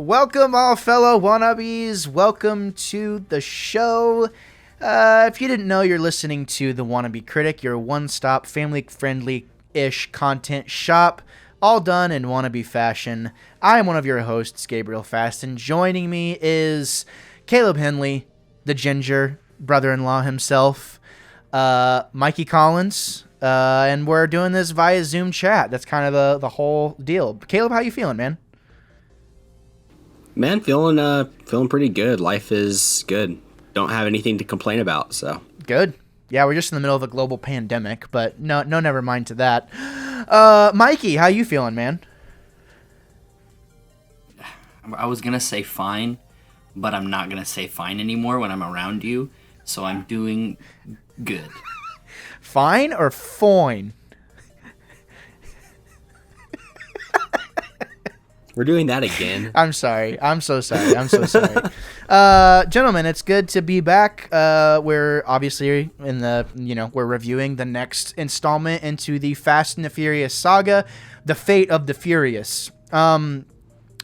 Welcome, all fellow wannabes. Welcome to the show. If you didn't know, you're listening to The Wannabe Critic, your one-stop, family-friendly-ish content shop, all done in wannabe fashion. I am one of your hosts, Gabriel Fast, and joining me is Caleb Henley, the ginger brother-in-law himself, Mikey Collins, and we're doing this via Zoom chat. That's kind of the whole deal. Caleb, how you feeling, man? Man, feeling pretty good. Life is good. Don't have anything to complain about, so. Good. Yeah, we're just in the middle of a global pandemic, but no, never mind to that. Mikey, how you feeling, man? I was going to say fine, but I'm not going to say fine anymore when I'm around you, so I'm doing good. Fine or foin? We're doing that again. I'm sorry. I'm so sorry. Gentlemen, it's good to be back. We're obviously we're reviewing the next installment into the Fast and the Furious saga, The Fate of the Furious. I'm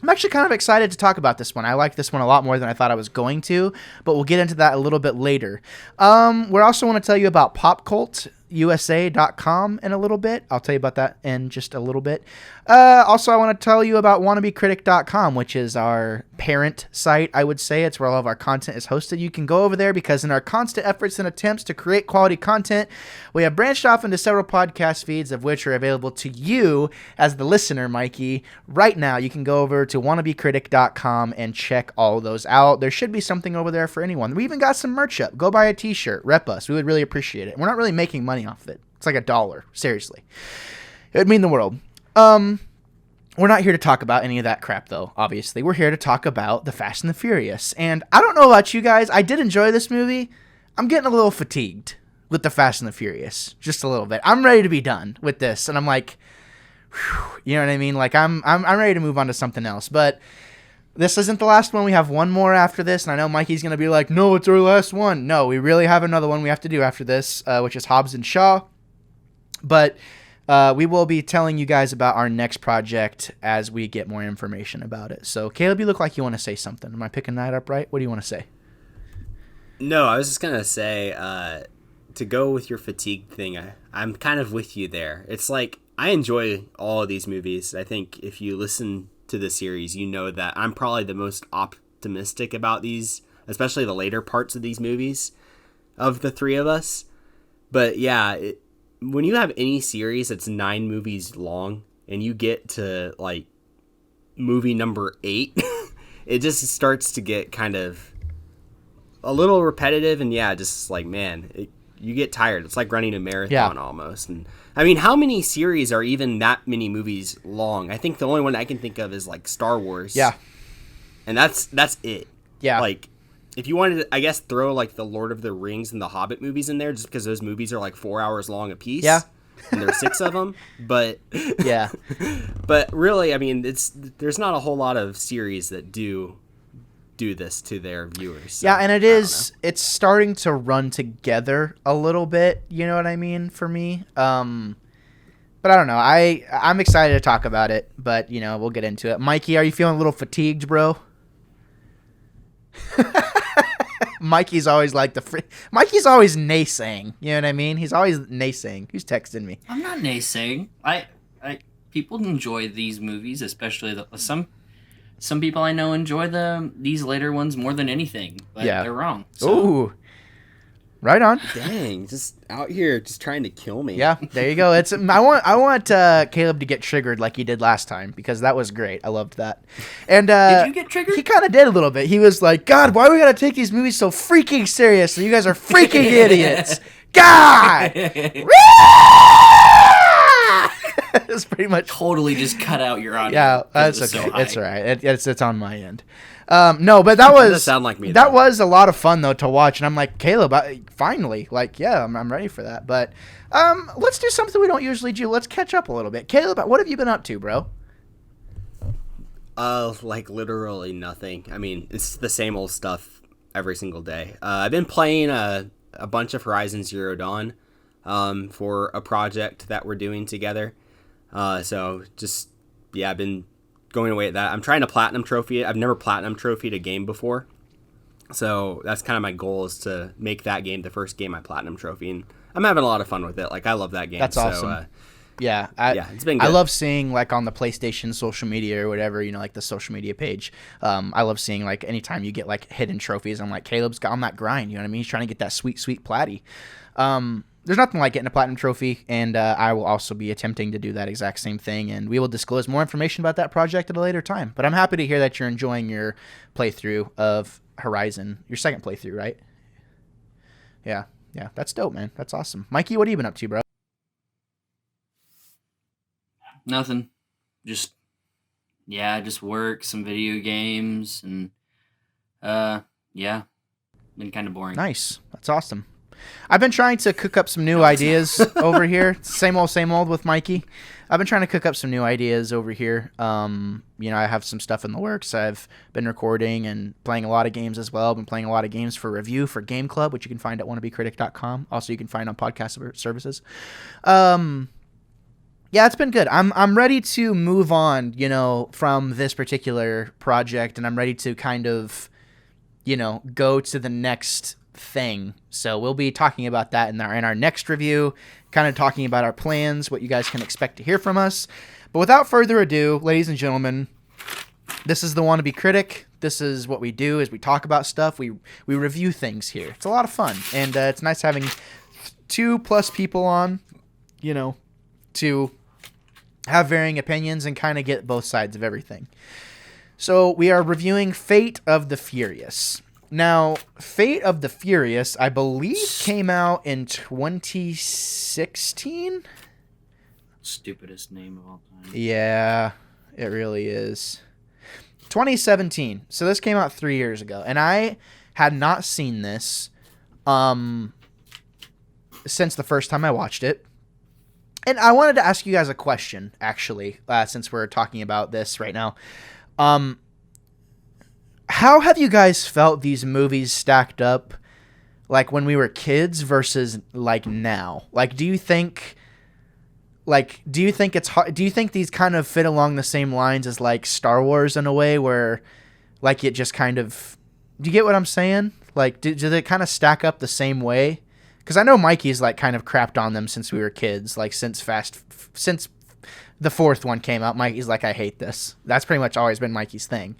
actually kind of excited to talk about this one. I like this one a lot more than I thought I was going to, but we'll get into that a little bit later. We also want to tell you about popcultusa.com in a little bit. I'll tell you about that in just a little bit. Also, I want to tell you about wannabecritic.com, which is our parent site, I would say. It's where all of our content is hosted. You can go over there because in our constant efforts and attempts to create quality content, we have branched off into several podcast feeds, of which are available to you as the listener, Mikey. Right now, you can go over to wannabecritic.com and check all those out. There should be something over there for anyone. We even got some merch up. Go buy a t-shirt. Rep us. We would really appreciate it. We're not really making money off of it. It's like $1. Seriously. It would mean the world. We're not here to talk about any of that crap, though, obviously. We're here to talk about The Fast and the Furious. And I don't know about you guys. I did enjoy this movie. I'm getting a little fatigued with The Fast and the Furious. Just a little bit. I'm ready to be done with this. And I'm like, whew, you know what I mean? Like, I'm ready to move on to something else. But this isn't the last one. We have one more after this. And I know Mikey's going to be like, no, it's our last one. No, we really have another one we have to do after this, which is Hobbs and Shaw. But we will be telling you guys about our next project as we get more information about it. So, Caleb, you look like you want to say something. Am I picking that up right? What do you want to say? No, I was just going to say, to go with your fatigue thing, I'm kind of with you there. It's like, I enjoy all of these movies. I think if you listen to the series, you know that I'm probably the most optimistic about these, especially the later parts of these movies, of the three of us. But yeah, when you have any series that's 9 movies long and you get to like movie number 8, it just starts to get kind of a little repetitive. And yeah, just like, man, you get tired. It's like running a marathon almost. And I mean, how many series are even that many movies long? I think the only one I can think of is like Star Wars. Yeah. And that's it. Yeah. Like, if you wanted to, I guess, throw like the Lord of the Rings and the Hobbit movies in there, just because those movies are like 4 hours long a piece. Yeah. And there's 6 of them. But yeah. But really, I mean, there's not a whole lot of series that do this to their viewers. So, yeah, and it's starting to run together a little bit, you know what I mean, for me. But I don't know. I'm excited to talk about it, but you know, we'll get into it. Mikey, are you feeling a little fatigued, bro? Mikey's always like Mikey's always naysaying. You know what I mean? He's always naysaying. Who's texting me? I'm not naysaying. I people enjoy these movies, especially some people I know enjoy these later ones more than anything. But they're wrong. So. Ooh. Right on. Dang, just out here just trying to kill me. Yeah, there you go. I want Caleb to get triggered like he did last time because that was great. I loved that. And did you get triggered? He kind of did a little bit. He was like, God, why we got to take these movies so freaking seriously? You guys are freaking idiots. God! It's pretty much totally just cut out your audio. Yeah, that's okay. So it's all right. It's on my end. No, but that was sound like me. That was a lot of fun though to watch, and I'm like, Caleb, finally, like, yeah, I'm ready for that. But let's do something we don't usually do. Let's catch up a little bit. Caleb, what have you been up to, bro? Like literally nothing. I mean, it's the same old stuff every single day. I've been playing a bunch of Horizon Zero Dawn for a project that we're doing together. So just, yeah, I've been going away at that. I'm trying to platinum trophy it. I've never platinum trophied a game before. So that's kind of my goal, is to make that game the first game I platinum trophy. And I'm having a lot of fun with it. Like, I love that game. That's awesome. So, yeah, it's been good. I love seeing, like, on the PlayStation social media or whatever, you know, like the social media page. I love seeing, like, anytime you get, like, hidden trophies, I'm like, Caleb's got on that grind, you know what I mean? He's trying to get that sweet, sweet platy. There's nothing like getting a platinum trophy, and I will also be attempting to do that exact same thing, and we will disclose more information about that project at a later time. But I'm happy to hear that you're enjoying your playthrough of Horizon, your second playthrough, right? Yeah, that's dope, man. That's awesome. Mikey, what have you been up to, bro? Nothing. Just work, some video games, and been kind of boring. Nice. That's awesome. I've been trying to cook up some new ideas over here. Same old with Mikey. I've been trying to cook up some new ideas over here. You know, I have some stuff in the works. I've been recording and playing a lot of games as well. I've been playing a lot of games for review for Game Club, which you can find at wannabecritic.com. Also, you can find on podcast services. Yeah, it's been good. I'm ready to move on, you know, from this particular project, and I'm ready to kind of, you know, go to the next thing. So we'll be talking about that in our next review, kind of talking about our plans, what you guys can expect to hear from us. But without further ado, ladies and gentlemen, this is the Wannabe Critic. This is what we do, is we talk about stuff. We review things here. It's a lot of fun, and it's nice having 2+ people on, you know, to have varying opinions and kind of get both sides of everything. So we are reviewing Fate of the Furious. Now, Fate of the Furious, I believe, came out in 2016? Stupidest name of all time. Yeah, it really is. 2017. So this came out 3 years ago. And I had not seen this since the first time I watched it. And I wanted to ask you guys a question, actually, since we're talking about this right now. How have you guys felt these movies stacked up, like, when we were kids versus, like, now? Like, do you think it's hard? Do you think these kind of fit along the same lines as, like, Star Wars in a way, where, like, it just kind of... Do you get what I'm saying? Like, do they kind of stack up the same way? Because I know Mikey's, like, kind of crapped on them since we were kids. Like, since the fourth one came out, Mikey's like, I hate this. That's pretty much always been Mikey's thing.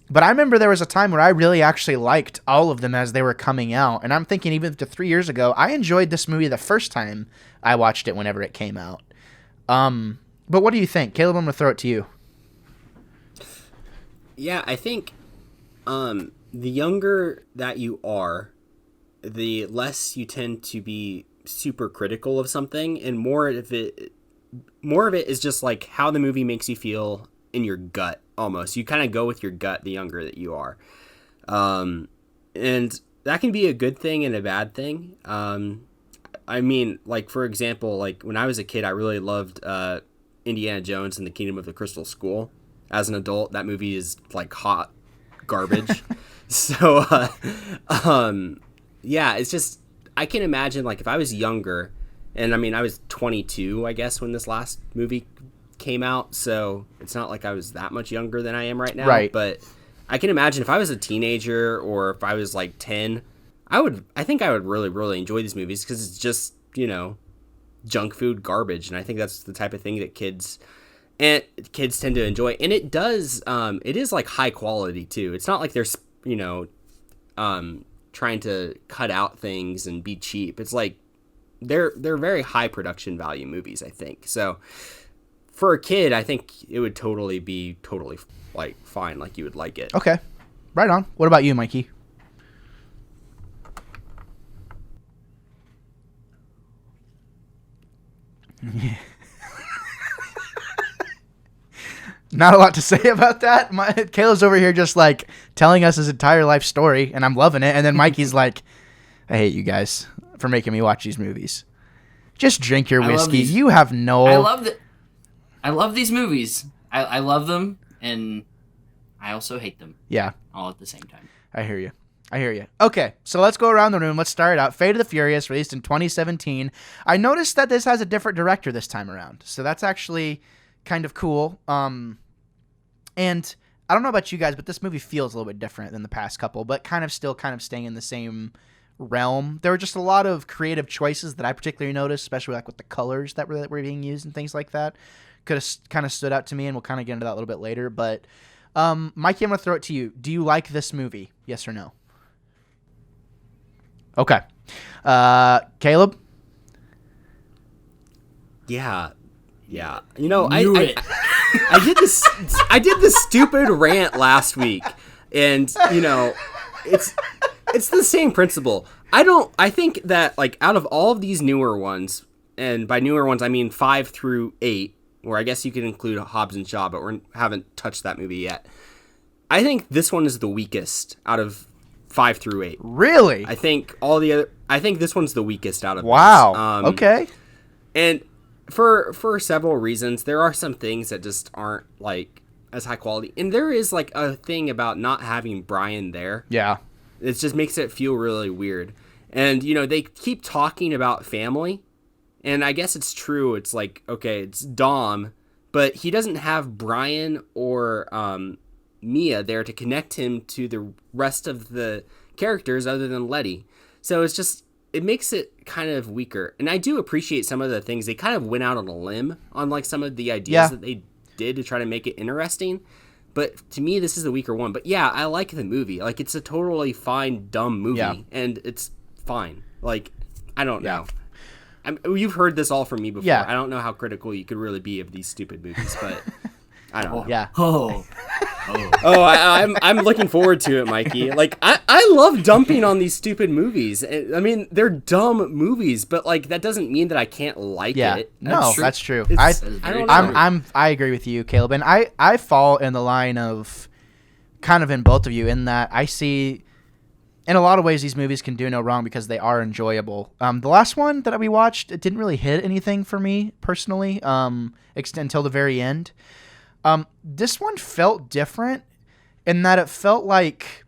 But I remember there was a time where I really actually liked all of them as they were coming out. And I'm thinking even to 3 years ago, I enjoyed this movie the first time I watched it whenever it came out. But what do you think? Caleb, I'm going to throw it to you. Yeah, I think the younger that you are, the less you tend to be super critical of something, and more of it is just like how the movie makes you feel in your gut. Almost, you kind of go with your gut the younger that you are, and that can be a good thing and a bad thing. I mean, like, for example, like when I was a kid, I really loved Indiana Jones and the Kingdom of the Crystal Skull. As an adult, that movie is like hot garbage. So yeah, it's just, I can imagine, like, if I was younger, and I mean, I was 22, I guess, when this last movie came out, so it's not like I was that much younger than I am right now. Right. But I can imagine if I was a teenager, or if I was like 10, I think I would really, really enjoy these movies, because it's just, you know, junk food garbage, and I think that's the type of thing that kids tend to enjoy. And it does, it is like high quality too. It's not like there's, you know, trying to cut out things and be cheap. It's like they're very high production value movies, I think. So for a kid, I think it would be totally like fine, like you would like it. Okay, right on. What about you, Mikey? Yeah. Not a lot to say about that. Caleb's over here just like telling us his entire life story, and I'm loving it. And then Mikey's like, I hate you guys for making me watch these movies. Just drink your whiskey. You have no... I love these movies. I love them, and I also hate them. Yeah. All at the same time. I hear you. Okay, so let's go around the room. Let's start out. Fate of the Furious, released in 2017. I noticed that this has a different director this time around, so that's actually kind of cool. And I don't know about you guys, but this movie feels a little bit different than the past couple, but kind of staying in the same realm. There were just a lot of creative choices that I particularly noticed, especially like with the colors that were being used and things like that. Could have kind of stood out to me, and we'll kind of get into that a little bit later. But Mikey, I'm going to throw it to you. Do you like this movie? Yes or no? Okay. Caleb? Yeah. You know, Knew it. I did this stupid rant last week, and you know, it's the same principle. I think that like out of all of these newer ones, and by newer ones I mean 5 through 8, or I guess you could include Hobbs and Shaw, but we haven't touched that movie yet. I think this one is the weakest out of 5 through 8. Really? I think this one's the weakest out of wow. these. Okay. And for several reasons, there are some things that just aren't like as high quality, and there is like a thing about not having Brian there. Yeah. It just makes it feel really weird. And you know, they keep talking about family, and I guess it's true. It's like, okay, it's Dom, but he doesn't have Brian or Mia there to connect him to the rest of the characters other than Letty. So it's just, it makes it kind of weaker. And I do appreciate some of the things. They kind of went out on a limb on like some of the ideas that they did to try to make it interesting. But to me, this is the weaker one. But yeah, I like the movie. Like, it's a totally fine, dumb movie. And it's fine. Like, I don't know. You've heard this all from me before. Yeah. I don't know how critical you could really be of these stupid movies, but I don't know. Yeah. I'm looking forward to it, Mikey. Like, I love dumping on these stupid movies. I mean, they're dumb movies, but like that doesn't mean that I can't like it. That's true. I don't know. I agree with you, Caleb, and I fall in the line of kind of in both of you in that I see in a lot of ways these movies can do no wrong because they are enjoyable. The last one that we watched, it didn't really hit anything for me personally, until the very end. This one felt different in that it felt like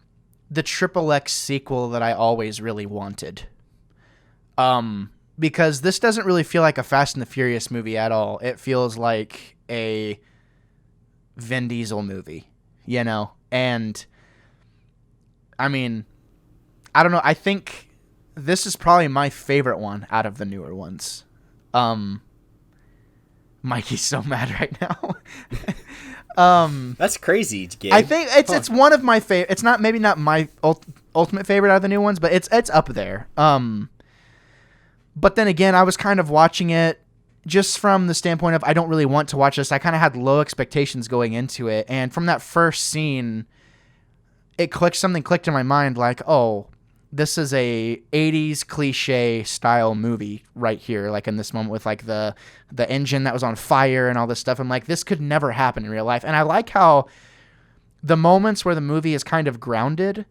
the XXX sequel that I always really wanted. Because this doesn't really feel like a Fast and the Furious movie at all. It feels like a Vin Diesel movie, you know? And I mean, I don't know. I think this is probably my favorite one out of the newer ones. Mikey's so mad right now. That's crazy, Gabe. I think it's one of my favorite. It's not maybe not my ultimate favorite out of the new ones, but it's up there. But then again, I was kind of watching it just from the standpoint of I don't really want to watch this. I kind of had low expectations going into it, and from that first scene, something clicked in my mind like, oh, this is a 80s cliche style movie right here, like in this moment with like the engine that was on fire and all this stuff. I'm like, this could never happen in real life. And I like how the moments where the movie is kind of grounded,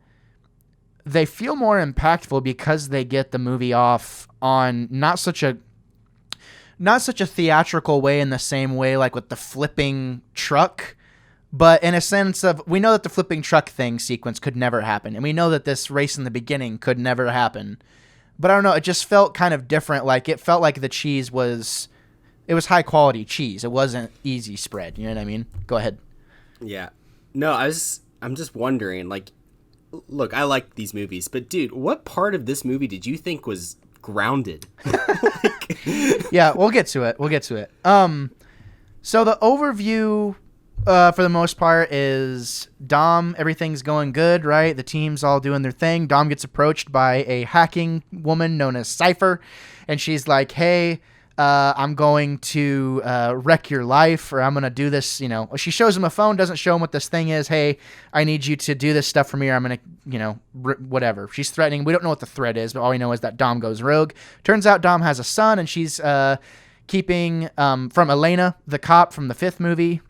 they feel more impactful because they get the movie off on not such a theatrical way in the same way like with the flipping truck. But in a sense of, we know that the flipping truck thing sequence could never happen. And we know that this race in the beginning could never happen. But I don't know, it just felt kind of different. Like, it felt like the cheese was high quality cheese. It wasn't easy spread. You know what I mean? Go ahead. Yeah. No, I'm just wondering, like, look, I like these movies, but dude, what part of this movie did you think was grounded? Yeah, we'll get to it. So the overview, for the most part, is Dom, everything's going good, right? The team's all doing their thing. Dom gets approached by a hacking woman known as Cypher, and she's like, hey, I'm going to wreck your life, or I'm going to do this, you know. She shows him a phone, doesn't show him what this thing is. Hey, I need you to do this stuff for me, or I'm going to, you know, whatever. She's threatening. We don't know what the threat is, but all we know is that Dom goes rogue. Turns out Dom has a son, and she's keeping from Elena, the cop from the 5th movie,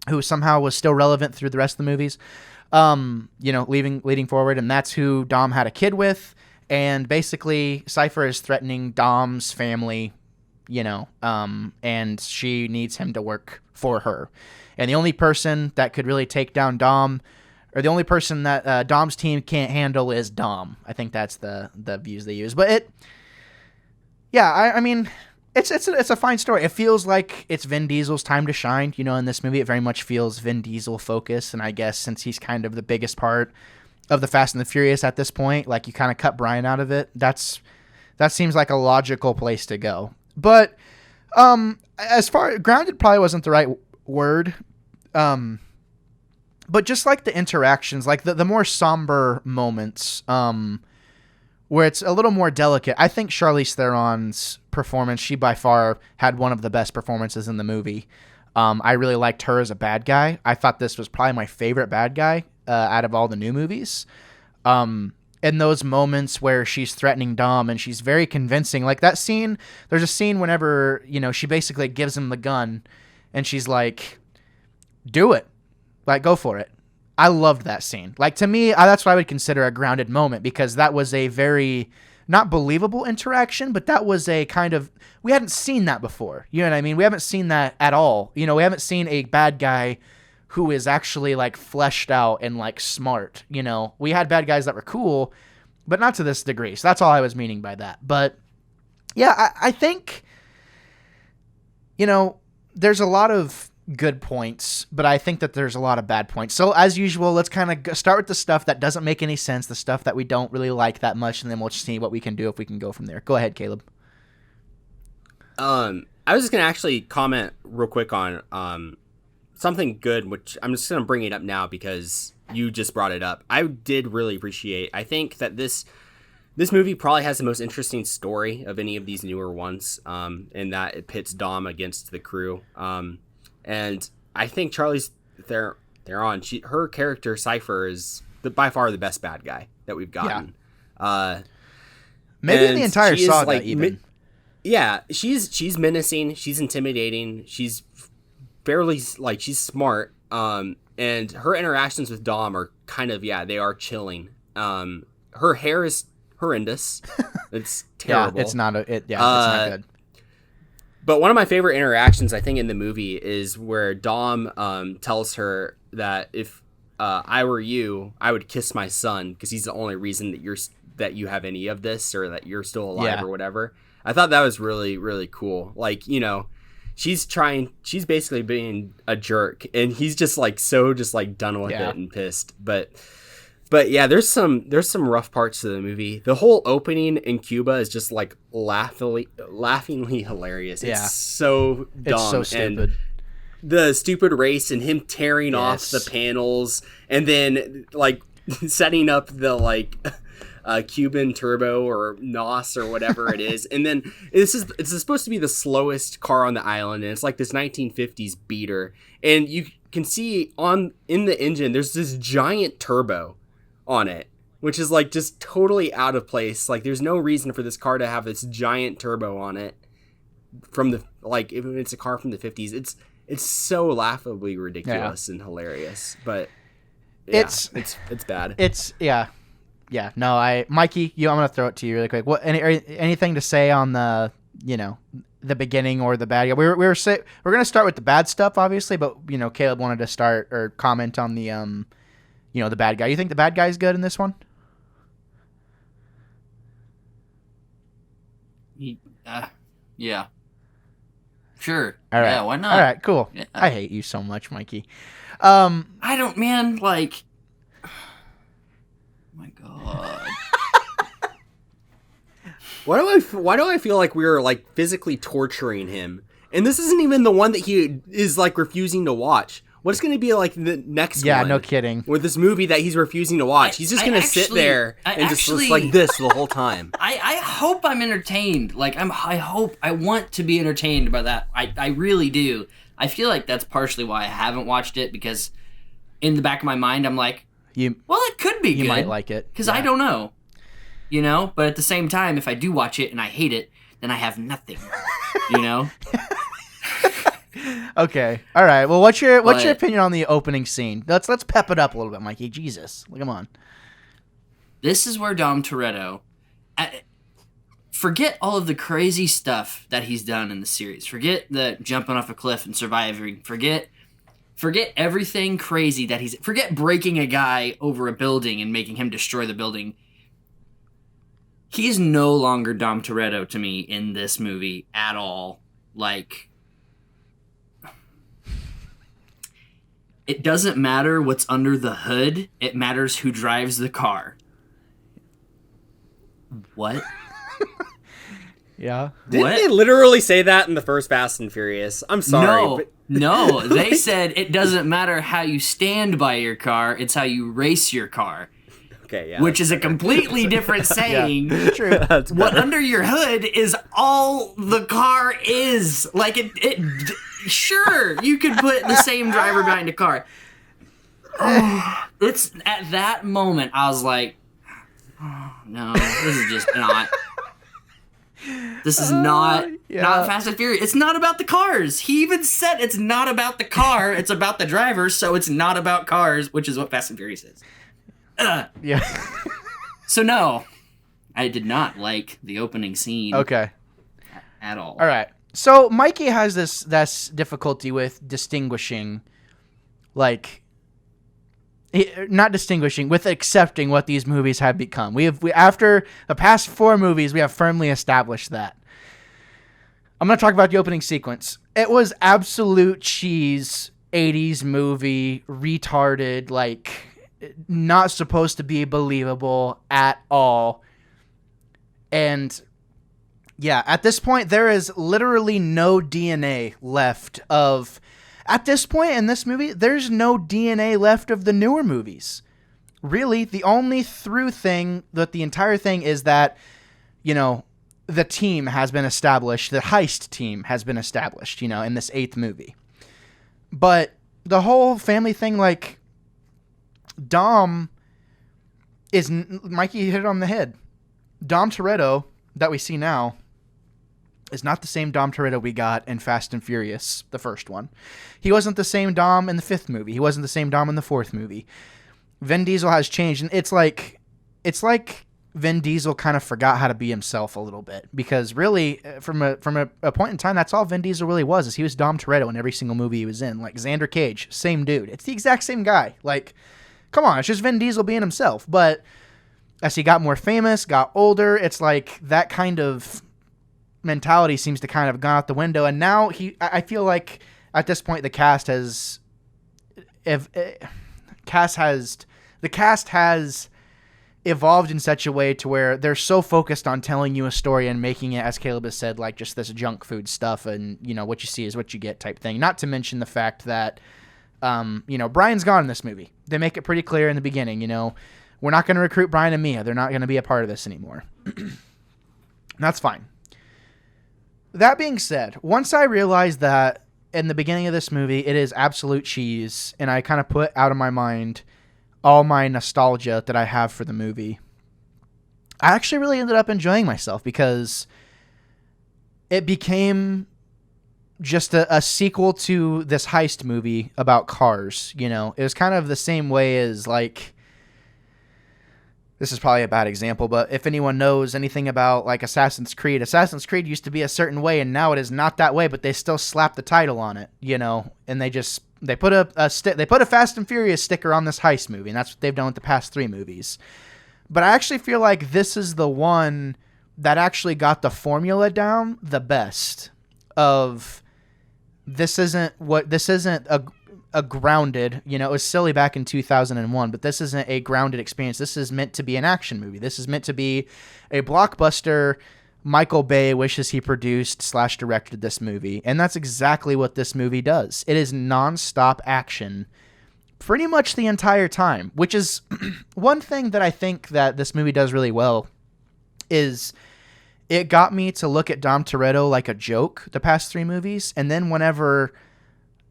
who somehow was still relevant through the rest of the movies, you know, leading forward. And that's who Dom had a kid with. And basically, Cypher is threatening Dom's family, you know, and she needs him to work for her. And the only person that could really take down Dom, or the only person that Dom's team can't handle, is Dom. I think that's the views they use. But I mean, it's a fine story. It feels like it's Vin Diesel's time to shine. You know, in this movie, it very much feels Vin Diesel focused. And I guess since he's kind of the biggest part of the Fast and the Furious at this point, like you kind of cut Brian out of it. That seems like a logical place to go. But as far grounded probably wasn't the right word. But just like the interactions, like the more somber moments, where it's a little more delicate. I think Charlize Theron's performance, she by far had one of the best performances in the movie. I really liked her as a bad guy. I thought this was probably my favorite bad guy out of all the new movies. In those moments where she's threatening Dom and she's very convincing, like that scene, there's a scene whenever, you know, she basically gives him the gun and she's like, do it. Like, go for it. I loved that scene. Like, to me, that's what I would consider a grounded moment because that was a very, not believable interaction, but that was a kind of, we hadn't seen that before. You know what I mean? We haven't seen that at all. You know, we haven't seen a bad guy who is actually, like, fleshed out and, like, smart. You know, we had bad guys that were cool, but not to this degree. So that's all I was meaning by that. But, yeah, I think, you know, there's a lot of good points, but I think that there's a lot of bad points. So as usual, let's kind of start with the stuff that doesn't make any sense, the stuff that we don't really like that much, and then we'll see what we can do if we can go from there. Go ahead, Caleb. I was just gonna actually comment real quick on something good, which I'm just gonna bring it up now because you just brought it up. I did really appreciate. I think that this movie probably has the most interesting story of any of these newer ones, in that it pits Dom against the crew. And I think Charlize Theron, her character Cypher is by far the best bad guy that we've gotten. Yeah. Maybe in the entire saga, like, even. She's menacing. She's intimidating. She's barely like she's smart. And her interactions with Dom are kind of they are chilling. Her hair is horrendous. It's terrible. It's not it's not good. But one of my favorite interactions, I think, in the movie is where Dom tells her that if I were you, I would kiss my son because he's the only reason that you have any of this or that you're still alive or whatever. I thought that was really, really cool. Like, you know, she's basically being a jerk and he's just like done with it and pissed. But yeah, there's some rough parts to the movie. The whole opening in Cuba is just like laughingly hilarious. Yeah. It's so dumb. It's so stupid. And the stupid race and him tearing off the panels and then like setting up the like Cuban turbo or NOS or whatever it is. And then it's supposed to be the slowest car on the island. And it's like this 1950s beater. And you can see in the engine, there's this giant turbo on it, which is like just totally out of place. Like there's no reason for this car to have this giant turbo on it from the, like, if it's a car from the 50s. It's so laughably ridiculous and hilarious, but it's bad. No, Mikey, I'm gonna throw it to you really quick. What anything to say on the, you know, the beginning or the bad guy? We're gonna start with the bad stuff, obviously, but you know, Caleb wanted to start or comment on the you know, the bad guy. You think the bad guy's good in this one? Yeah. Sure. All right. Yeah, why not? All right, cool. Yeah. I hate you so much, Mikey. I don't, man, like... Oh my God. Why do I feel like we're like physically torturing him? And this isn't even the one that he is like refusing to watch. What's going to be like the next one? Yeah, no kidding. With this movie that he's refusing to watch. He's just going to sit there and just like this the whole time. I hope I'm entertained. Like, I want to be entertained by that. I really do. I feel like that's partially why I haven't watched it, because in the back of my mind, I'm like, well, it could be good. You might like it. Because I don't know. You know? But at the same time, if I do watch it and I hate it, then I have nothing. You know? Okay. All right. Well, what's your opinion on the opening scene? Let's pep it up a little bit, Mikey. Jesus. Come on. This is where Dom Toretto, forget all of the crazy stuff that he's done in the series. Forget the jumping off a cliff and surviving. Forget everything crazy that forget breaking a guy over a building and making him destroy the building. He's no longer Dom Toretto to me in this movie at all. Like, it doesn't matter what's under the hood. It matters who drives the car. What? Yeah. Didn't they literally say that in the first Fast and Furious? I'm sorry. No. They said it doesn't matter how you stand by your car. It's how you race your car. Okay, yeah. Which is a completely different saying. Yeah, true. What under your hood is all the car is. Like, sure, you could put the same driver behind a car. It's at that moment I was like, oh, no, this is just not. This is not Fast and Furious. It's not about the cars. He even said it's not about the car. It's about the driver, so it's not about cars, which is what Fast and Furious is. Yeah. So no, I did not like the opening scene. Okay. At all. All right. So Mikey has this difficulty with distinguishing, like, not distinguishing, with accepting what these movies have become. We after the past 4 movies, we have firmly established that. I'm going to talk about the opening sequence. It was absolute cheese, 80s movie, retarded, like, not supposed to be believable at all. And yeah, at this point, there is literally no DNA left of... At this point in this movie, there's no DNA left of the newer movies. Really, the only through thing that the entire thing is that, you know, the team has been established, the heist team has been established, you know, in this 8th movie. But the whole family thing, like, Dom is... Mikey hit it on the head. Dom Toretto, that we see now, is not the same Dom Toretto we got in Fast and Furious, the first one. He wasn't the same Dom in the 5th movie. He wasn't the same Dom in the 4th movie. Vin Diesel has changed, and it's like Vin Diesel kind of forgot how to be himself a little bit, because really, from a point in time, that's all Vin Diesel really was, is he was Dom Toretto in every single movie he was in. Like Xander Cage, same dude. It's the exact same guy. Like, come on, it's just Vin Diesel being himself. But as he got more famous, got older, it's like that kind of mentality seems to kind of have gone out the window, and now I feel like at this point the cast has evolved in such a way to where they're so focused on telling you a story and making it, as Caleb has said, like just this junk food stuff, and you know, what you see is what you get type thing. Not to mention the fact that you know, Brian's gone in this movie. They make it pretty clear in the beginning, you know, we're not going to recruit Brian and Mia. They're not going to be a part of this anymore. That's fine. That being said, once I realized that in the beginning of this movie, it is absolute cheese, and I kind of put out of my mind all my nostalgia that I have for the movie, I actually really ended up enjoying myself, because it became just a sequel to this heist movie about cars. You know, it was kind of the same way as, like, this is probably a bad example, but if anyone knows anything about, like, Assassin's Creed used to be a certain way, and now it is not that way, but they still slap the title on it, you know, and they put a Fast and Furious sticker on this heist movie, and that's what they've done with the past 3 movies. But I actually feel like this is the one that actually got the formula down the best of, this isn't a grounded, you know, it was silly back in 2001, but this isn't a grounded experience. This is meant to be an action movie. This is meant to be a blockbuster. Michael Bay wishes he produced / directed this movie, and that's exactly what this movie does. It is nonstop action pretty much the entire time, which is one thing that I think that this movie does really well, is it got me to look at Dom Toretto like a joke the past 3 movies, and then whenever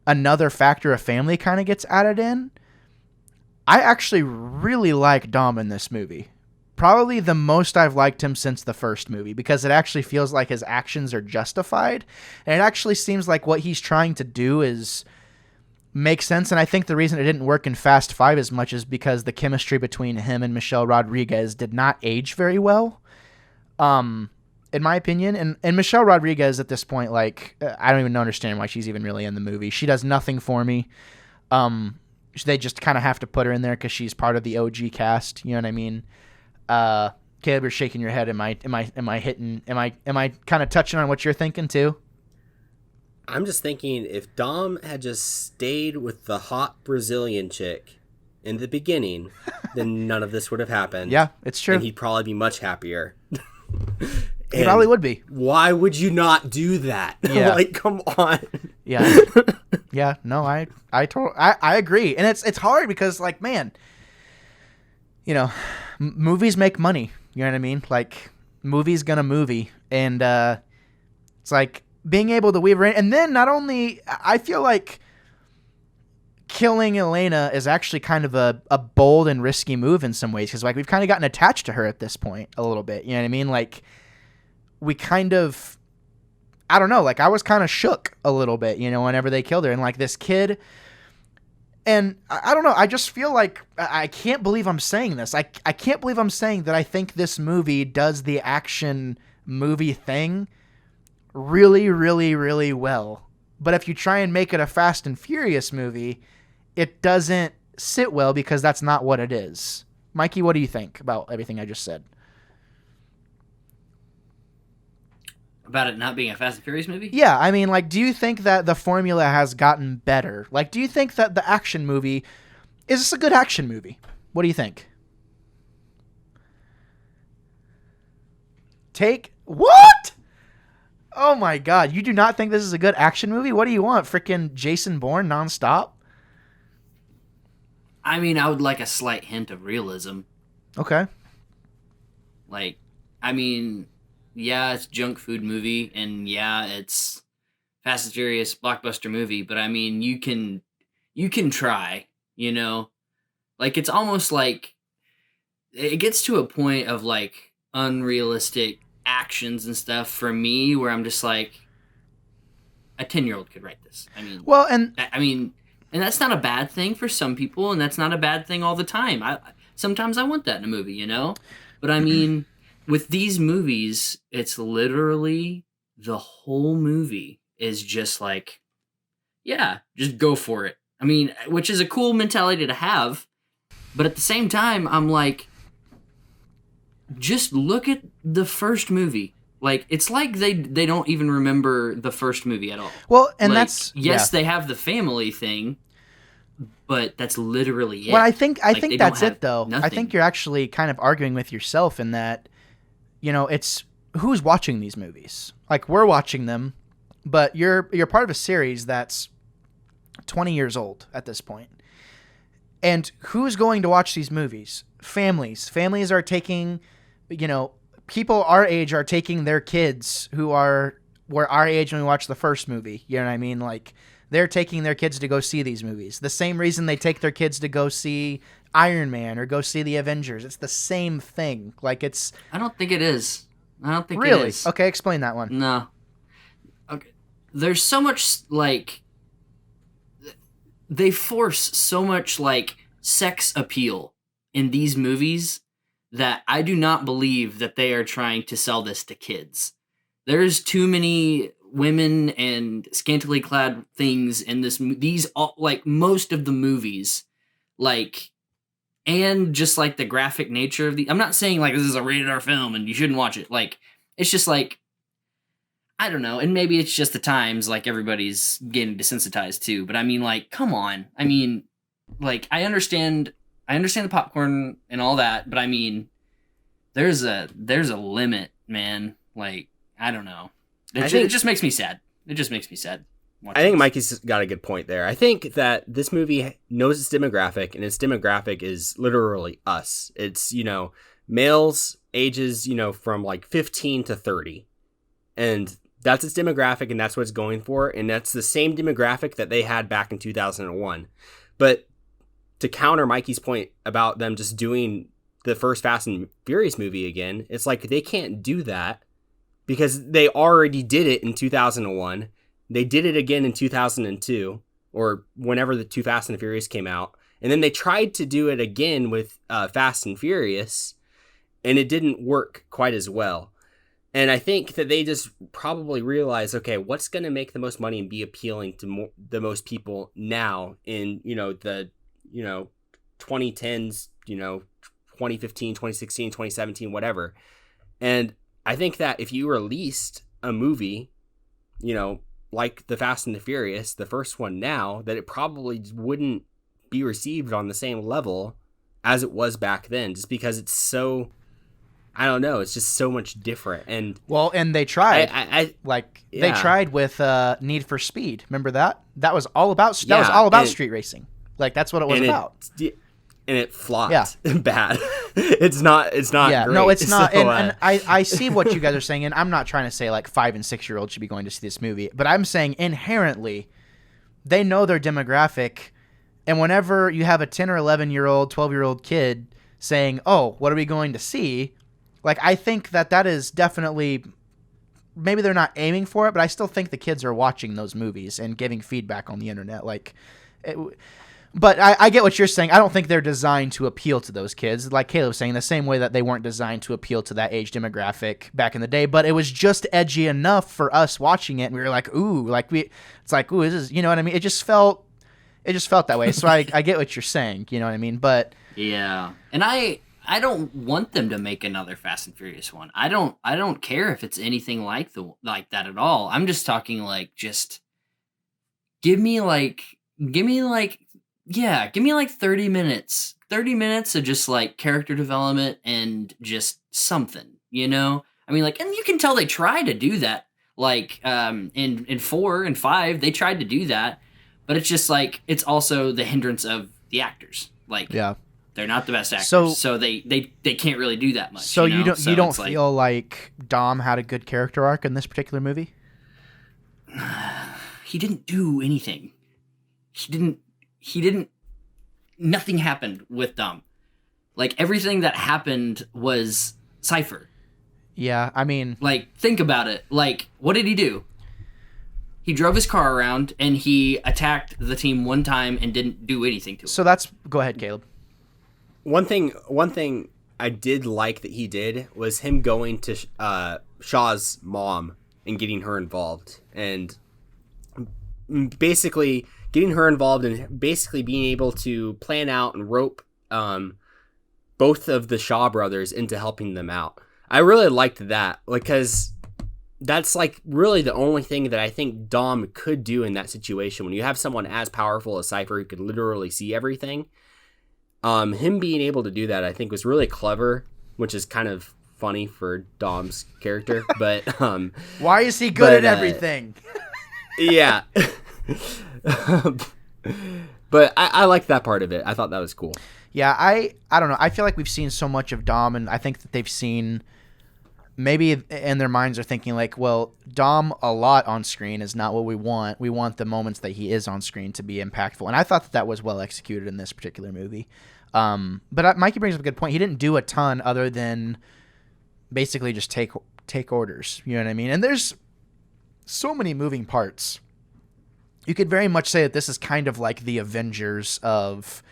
another factor of family kind of gets added in, I actually really like Dom in this movie. Probably the most I've liked him since the first movie, because it actually feels like his actions are justified, and it actually seems like what he's trying to do makes sense. And I think the reason it didn't work in Fast 5 as much is because the chemistry between him and Michelle Rodriguez did not age very well, in my opinion. And Michelle Rodriguez at this point, like, I don't even understand why she's even really in the movie. She does nothing for me. They just kind of have to put her in there because she's part of the OG cast. You know what I mean? Because Caleb, you're shaking your head. Am I hitting? Am I kind of touching on what you're thinking too? I'm just thinking if Dom had just stayed with the hot Brazilian chick in the beginning, then none of this would have happened. Yeah, it's true. And he'd probably be much happier. He probably would be. Why would you not do that? Yeah. Like, come on. Yeah. Yeah. No, I agree, and it's hard because, like, man, you know, movies make money. You know what I mean? Like, movies gonna movie, and it's like being able to weave her in, and then not only I feel like killing Elena is actually kind of a bold and risky move in some ways because, like, we've kind of gotten attached to her at this point a little bit. You know what I mean? Like, we kind of, I don't know, like, I was kind of shook a little bit, you know, whenever they killed her. And, like, this kid, and I don't know, I just feel like I can't believe I'm saying this. I can't believe I'm saying that I think this movie does the action movie thing really, really, really well. But if you try and make it a Fast and Furious movie, it doesn't sit well because that's not what it is. Mikey, what do you think about everything I just said? About it not being a Fast and Furious movie? Yeah, I mean, like, do you think that the formula has gotten better? Like, do you think that the action movie, is this a good action movie? What do you think? What? Oh my God, you do not think this is a good action movie? What do you want? Freaking Jason Bourne nonstop? I mean, I would like a slight hint of realism. Okay. Like, I mean, yeah, it's junk food movie, and yeah, it's Fast and Furious blockbuster movie, but I mean, you can try, you know? Like, it's almost like it gets to a point of, like, unrealistic actions and stuff for me where I'm just like, a 10-year-old could write this. I mean, well, and and that's not a bad thing for some people, and that's not a bad thing all the time. Sometimes I want that in a movie, you know? But I mean, with these movies, it's literally the whole movie is just like, yeah, just go for it. I mean, which is a cool mentality to have, but at the same time, I'm like, just look at the first movie. Like, it's like they don't even remember the first movie at all. Well, and like, that's, yes, they have the family thing, but that's literally it. Well, I think Like, that's it, though. nothing. I think you're actually kind of arguing with yourself in that, you know, it's who's watching these movies. Like, we're watching them, but you're part of a series that's 20 years old at this point. And who's going to watch these movies? Families. Families are taking, you know, people our age are taking their kids who were our age when we watched the first movie. You know what I mean? Like, they're taking their kids to go see these movies. The same reason they take their kids to go see Iron Man or go see the Avengers. It's the same thing. Like, it's... I don't think it is. I don't think really? It is. Okay, explain that one. No. Okay. There's so much, like... They force so much, like, sex appeal in these movies that I do not believe that they are trying to sell this to kids. There's too many women and scantily clad things in these all, like, most of the movies, like, and just like the graphic nature of I'm not saying like this is a rated R film and you shouldn't watch it. Like, it's just like, I don't know, and maybe it's just the times, like, everybody's getting desensitized too, but I mean, like, come on. I mean, like, I understand the popcorn and all that, but I mean, there's a limit, man. Like, I don't know. It just makes me sad. It just makes me sad. I think Mikey's got a good point there. I think that this movie knows its demographic, and its demographic is literally us. It's, you know, males ages, you know, from like 15 to 30. And that's its demographic, and that's what it's going for. And that's the same demographic that they had back in 2001. But to counter Mikey's point about them just doing the first Fast and Furious movie again, it's like they can't do that because they already did it in 2001. They did it again in 2002, or whenever the two Fast and Furious came out. And then they tried to do it again with Fast and Furious, and it didn't work quite as well. And I think that they just probably realized, okay, what's going to make the most money and be appealing to the most people now in, you know, the, you know, 2010s, you know, 2015, 2016, 2017, whatever. And I think that if you released a movie, like The Fast and the Furious, the first one now, that it probably wouldn't be received on the same level as it was back then, just because it's so, I don't know, it's just so much different. And they tried. They tried with Need for Speed. Remember that? That was all about street racing. Like, that's what it was about. And it flopped bad. It's not great. No, it's not. So, and I see what you guys are saying, and I'm not trying to say like 5 and 6 year olds should be going to see this movie, but I'm saying inherently they know their demographic, and whenever you have a 10 or 11-year-old, 12-year-old kid saying, "Oh, what are we going to see?" Like, I think that is definitely, maybe they're not aiming for it, but I still think the kids are watching those movies and giving feedback on the internet. But I get what you're saying. I don't think they're designed to appeal to those kids. Like Caleb was saying, the same way that they weren't designed to appeal to that age demographic back in the day. But it was just edgy enough for us watching it, and we were like, ooh, this is, you know what I mean? It just felt that way. So I get what you're saying, you know what I mean? But yeah, and I don't want them to make another Fast and Furious one. I don't care if it's anything like that at all. I'm just talking like, just give me like 30 minutes. 30 minutes of just like character development and just something, I mean, like, and you can tell they try to do that. Like, in 4 and 5, they tried to do that, but it's just like, it's also the hindrance of the actors. Like, they're not the best actors, so they can't really do that much. So you don't feel like Dom had a good character arc in this particular movie? He didn't do anything. He didn't, nothing happened with Dom. Like, everything that happened was Cypher. Yeah, I mean, like, think about it. Like, what did he do? He drove his car around and he attacked the team one time and didn't do anything to it. Go ahead, Caleb. One thing I did like that he did was him going to Shaw's mom and getting her involved, and basically getting her involved and basically being able to plan out and rope both of the Shaw brothers into helping them out. I really liked that, because that's like really the only thing that I think Dom could do in that situation. When you have someone as powerful as Cypher who could literally see everything, him being able to do that, I think, was really clever, which is kind of funny for Dom's character. But why is he good at everything? Yeah. But I liked that part of it. I thought that was cool. Yeah, I don't know. I feel like we've seen so much of Dom, and I think that they've seen, maybe in their minds are thinking like, well, Dom a lot on screen is not what we want. We want the moments that he is on screen to be impactful. And I thought that was well executed in this particular movie. But Mikey brings up a good point. He didn't do a ton other than basically just take orders. You know what I mean? And there's so many moving parts. You could very much say that this is kind of like the Avengers of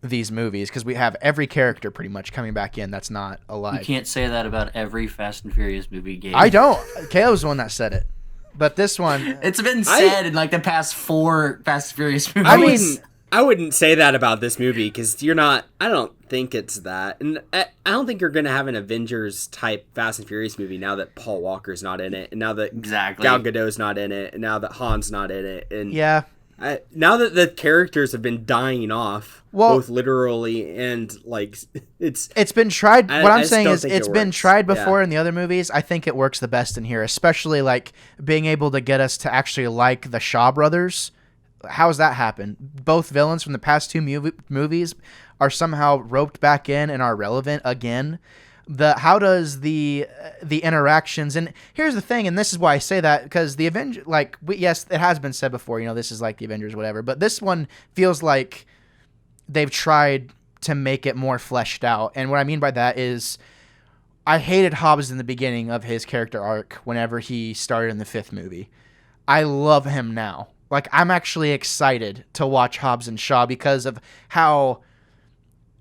these movies, because we have every character pretty much coming back in that's not alive. You can't say that about every Fast and Furious movie game. I don't. Caleb was the one that said it. But this one... It's been said in like the past 4 Fast and Furious movies. I wouldn't say that about this movie, because you're not... I don't think it's that. And I don't think you're going to have an Avengers-type Fast and Furious movie now that Paul Walker's not in it, and now that Gal Gadot's not in it, and now that Han's not in it. And yeah. Now that the characters have been dying off, both literally and like it's been tried. What I'm saying is it's been tried before in the other movies. I think it works the best in here, especially like being able to get us to actually like the Shaw brothers. How's that happen? Both villains from the past 2 movies are somehow roped back in and are relevant again. How does the interactions, and here's the thing, and this is why I say that, because the Avengers, yes, it has been said before, this is like the Avengers, whatever, but this one feels like they've tried to make it more fleshed out. And what I mean by that is, I hated Hobbs in the beginning of his character arc whenever he started in the 5th movie. I love him now. Like, I'm actually excited to watch Hobbs and Shaw because of how...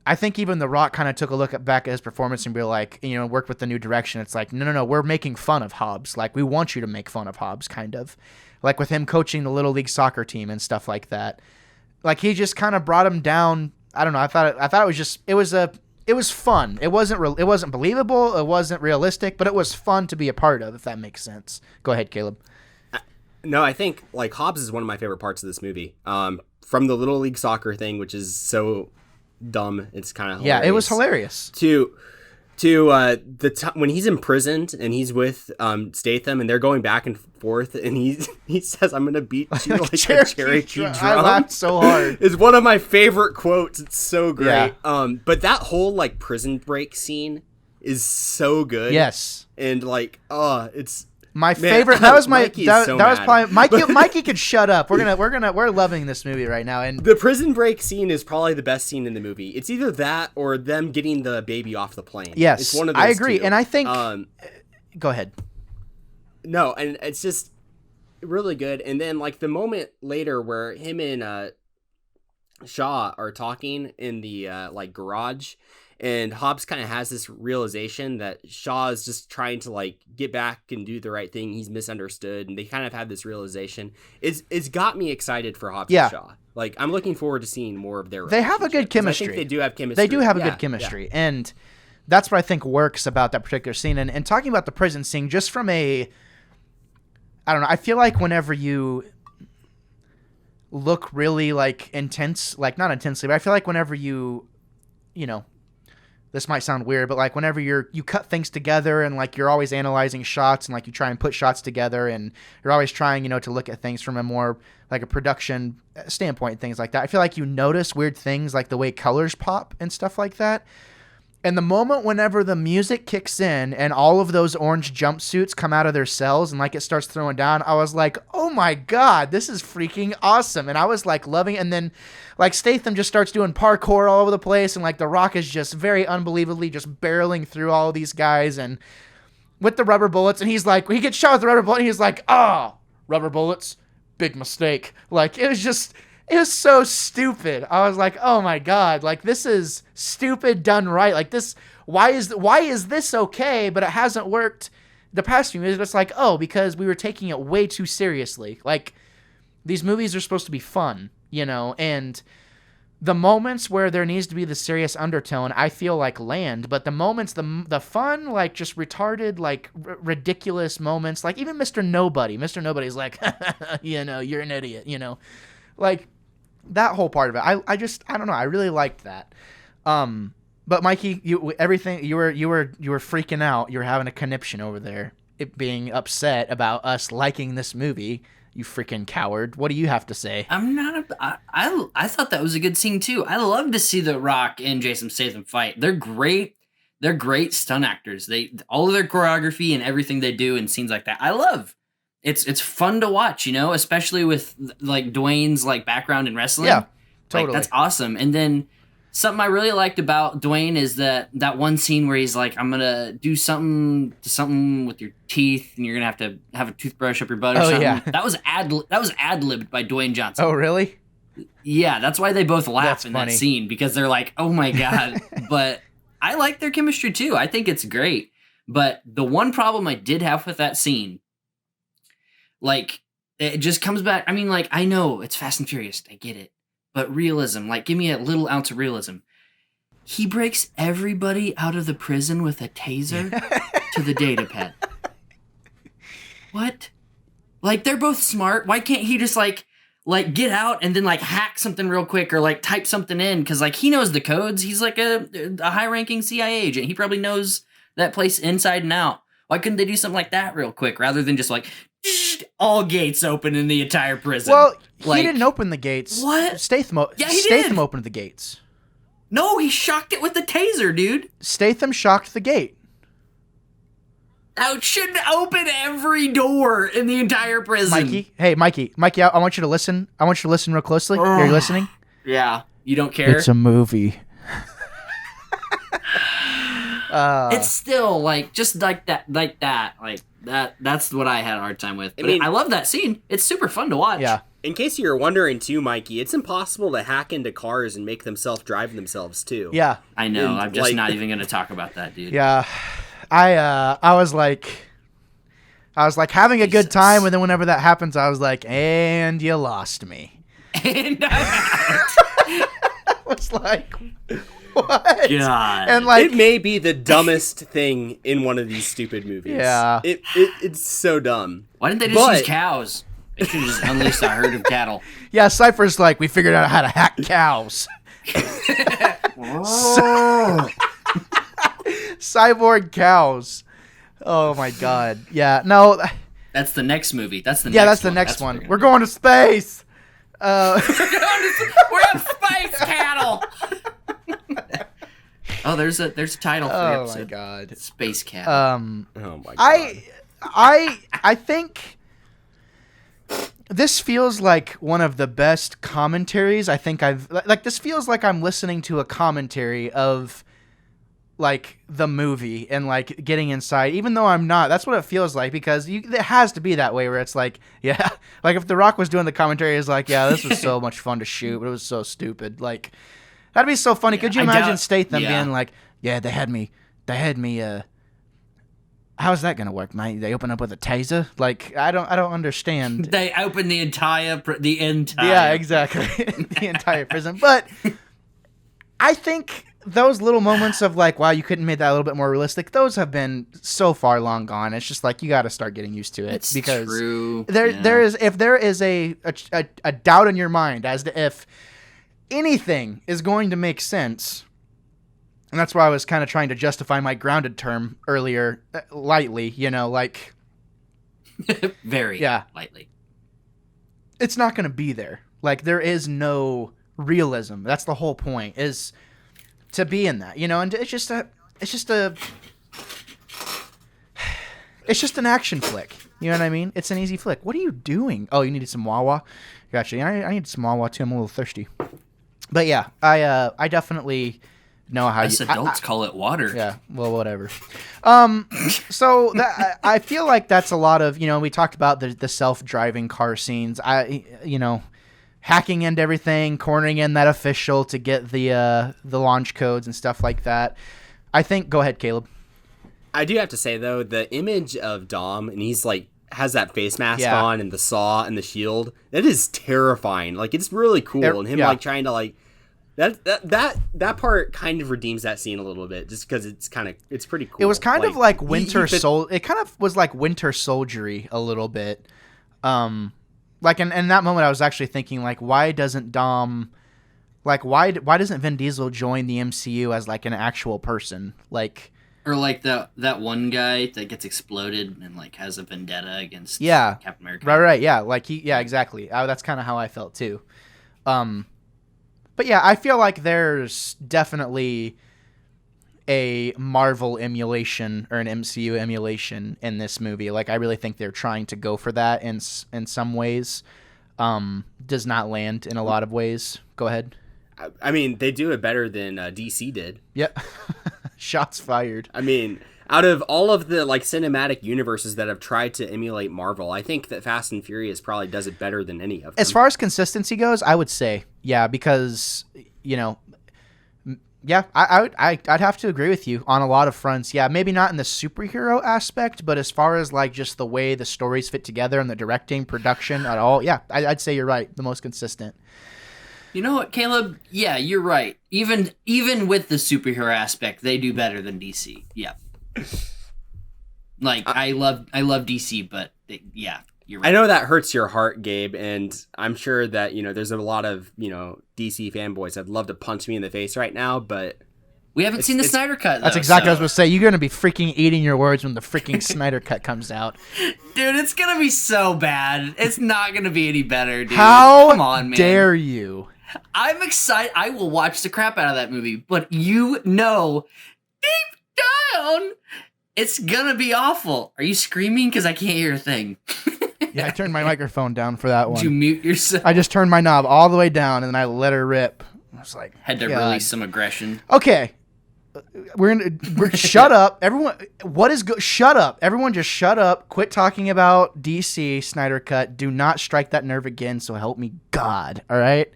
I think even The Rock kind of took a look back at his performance and be like, worked with the new direction. It's like, no, we're making fun of Hobbs. Like, we want you to make fun of Hobbs, kind of. Like with him coaching the Little League soccer team and stuff like that. Like, he just kind of brought him down. I don't know. I thought it was it was fun. It wasn't believable. It wasn't realistic, but it was fun to be a part of, if that makes sense. Go ahead, Caleb. No, I think like Hobbs is one of my favorite parts of this movie. From the Little League Soccer thing, which is so dumb, it's kind of hilarious. Yeah, it was hilarious. To when he's imprisoned and he's with Statham and they're going back and forth and he says, "I'm gonna beat you like a Cherokee drum." I laughed so hard. It's one of my favorite quotes. It's so great. Yeah. But that whole like prison break scene is so good. Yes. And like, it's my favorite. That was my. That was probably Mikey. Mikey could shut up. We're loving this movie right now. And the prison break scene is probably the best scene in the movie. It's either that or them getting the baby off the plane. Yes, it's one of those I agree. two. And I think. Go ahead. No, and it's just really good. And then like the moment later where him and Shaw are talking in the like garage. And Hobbs kind of has this realization that Shaw is just trying to like get back and do the right thing. He's misunderstood, and they kind of have this realization. It's got me excited for Hobbs and Shaw. Like I'm looking forward to seeing more of their. They have a good chemistry. I think they do have chemistry. They do have a good chemistry, and that's what I think works about that particular scene. And talking about the prison scene, just from I don't know. I feel like whenever you look really like intense, like not intensely, but I feel like whenever you know. This might sound weird, but like whenever you cut things together and like you're always analyzing shots and like you try and put shots together and you're always trying, to look at things from a more like a production standpoint, things like that. I feel like you notice weird things like the way colors pop and stuff like that. And the moment whenever the music kicks in and all of those orange jumpsuits come out of their cells and like it starts throwing down, I was like, oh my God, this is freaking awesome. And I was like loving it. And then like Statham just starts doing parkour all over the place. And like The Rock is just very unbelievably just barreling through all of these guys and with the rubber bullets. And he's like, he gets shot with the rubber bullet and he's like, rubber bullets, big mistake. Like it was so stupid. I was like, oh my God, like this is stupid done right. Like this, why is this okay, but it hasn't worked the past few years? It's like, because we were taking it way too seriously. Like these movies are supposed to be fun, and the moments where there needs to be the serious undertone, I feel like land, but the moments, the fun, like just retarded, like ridiculous moments, like even Mr. Nobody's like, you're an idiot, like, that whole part of it, I don't know. I really liked that. But Mikey, you were freaking out. You were having a conniption over there, it being upset about us liking this movie. You freaking coward. What do you have to say? I thought that was a good scene too. I love to see The Rock and Jason Statham fight. They're great. They're great stunt actors. All of their choreography and everything they do in scenes like that, I love. It's fun to watch, especially with like Dwayne's like background in wrestling. Yeah, totally. Like, that's awesome. And then something I really liked about Dwayne is that one scene where he's like, I'm gonna do something with your teeth, and you're gonna have a toothbrush up your butt or something. Yeah. That was ad-libbed by Dwayne Johnson. Oh, really? Yeah, that's why they both laugh in that scene, because they're like, oh my God. But I like their chemistry too. I think it's great. But the one problem I did have with that scene, like, it just comes back. I mean, like, I know it's Fast and Furious. I get it. But realism, like, give me a little ounce of realism. He breaks everybody out of the prison with a taser to the data pad. What? Like, they're both smart. Why can't he just, like get out and then, like, hack something real quick or, like, type something in? Because, like, he knows the codes. He's, like, a high-ranking CIA agent. He probably knows that place inside and out. Why couldn't they do something like that real quick rather than just, like, all gates open in the entire prison? Well, he didn't open the gates. What? Statham opened the gates. No, he shocked it with the taser, dude. Statham shocked the gate. That shouldn't open every door in the entire prison. Mikey, I want you to listen. I want you to listen real closely. Are you listening? Yeah. You don't care? It's a movie. It's still like just like that. That's what I had a hard time with. But I love that scene. It's super fun to watch. Yeah. In case you're wondering too, Mikey, it's impossible to hack into cars and make them self-drive themselves too. Yeah. I know. I'm just not even going to talk about that, dude. Yeah. I was like having a good time, and then whenever that happens, I was like, and you lost me. And I'm out. I was like, What? God. And like, it may be the dumbest thing in one of these stupid movies. Yeah. It's so dumb. Why didn't they just use cows? They should have just unleashed a herd of cattle. yeah, Cypher's like, we figured out how to hack cows. Cyborg cows. Oh my god. Yeah. No. That's the next movie. That's the next one. We're going to space. We're in space cattle. Oh, there's a title for the episode. Oh my god. Space cattle. Oh my god. I think this feels like one of the best commentaries I think I've like. This feels like I'm listening to a commentary of like the movie and like getting inside, even though I'm not. That's what it feels like, because it has to be that way where it's like, yeah, like if The Rock was doing the commentary, it's like, yeah, this was so much fun to shoot, but it was so stupid. Like that'd be so funny. Could you imagine Statham being like, yeah, they had me. How's that gonna work, mate? They open up with a taser? Like, I don't understand. They open the entire. Yeah, exactly. The entire prison. But I think those little moments of like, wow, you couldn't make that a little bit more realistic. Those have been so far long gone. It's just like you got to start getting used to it. It's because true. There is a doubt in your mind as to if anything is going to make sense. And that's why I was kind of trying to justify my grounded term earlier, lightly, like... Very lightly. It's not going to be there. Like, there is no realism. That's the whole point, is to be in that, and it's just an action flick. You know what I mean? It's an easy flick. What are you doing? Oh, you needed some Wawa? Gotcha. I need some Wawa, too. I'm a little thirsty. But yeah, I definitely... know how adults call it water. Yeah, well, whatever. So I feel like that's a lot of, we talked about the self-driving car scenes. Hacking into everything, cornering in that official to get the launch codes and stuff like that. I think. Go ahead, Caleb. I do have to say though, the image of Dom, and he's like has that face mask on and the saw and the shield. That is terrifying. Like, it's really cool, and him like trying to like. That part kind of redeems that scene a little bit, just because it's pretty cool. It was kind of like Winter Soldier. It kind of was like Winter Soldiery a little bit. Like in that moment, I was actually thinking like, why doesn't Dom, like why doesn't Vin Diesel join the MCU as like an actual person, like, or like that one guy that gets exploded and like has a vendetta against Captain America. Right, yeah, like exactly. That's kind of how I felt too. But yeah, I feel like there's definitely a Marvel emulation or an MCU emulation in this movie. Like, I really think they're trying to go for that in some ways. Does not land in a lot of ways. Go ahead. I mean, they do it better than DC did. Yep. Shots fired. I mean, out of all of the like cinematic universes that have tried to emulate Marvel, I think that Fast and Furious probably does it better than any of them. As far as consistency goes, I would say, yeah, because I'd have to agree with you on a lot of fronts. Yeah, maybe not in the superhero aspect, but as far as like just the way the stories fit together and the directing, production at all, yeah, I'd say you're right, the most consistent. You know what, Caleb? Yeah, you're right. Even with the superhero aspect, they do better than DC. Yeah. Like, I love DC, but yeah, you're right. I know that hurts your heart, Gabe, and I'm sure that, there's a lot of, DC fanboys that'd love to punch me in the face right now, but... We haven't seen the Snyder Cut, though. That's exactly what I was going to say. You're going to be freaking eating your words when the freaking Snyder Cut comes out. Dude, it's going to be so bad. It's not going to be any better, dude. Come on, man. Dare you? I'm excited. I will watch the crap out of that movie, but deep down, it's gonna be awful. Are you screaming? Because I can't hear a thing. Yeah, I turned my microphone down for that one. Did you mute yourself? I just turned my knob all the way down, and then I let her rip. I was like, had to release some aggression. Okay, we're shut up, everyone. Shut up, everyone. Just shut up. Quit talking about DC Snyder Cut. Do not strike that nerve again. So help me God. All right.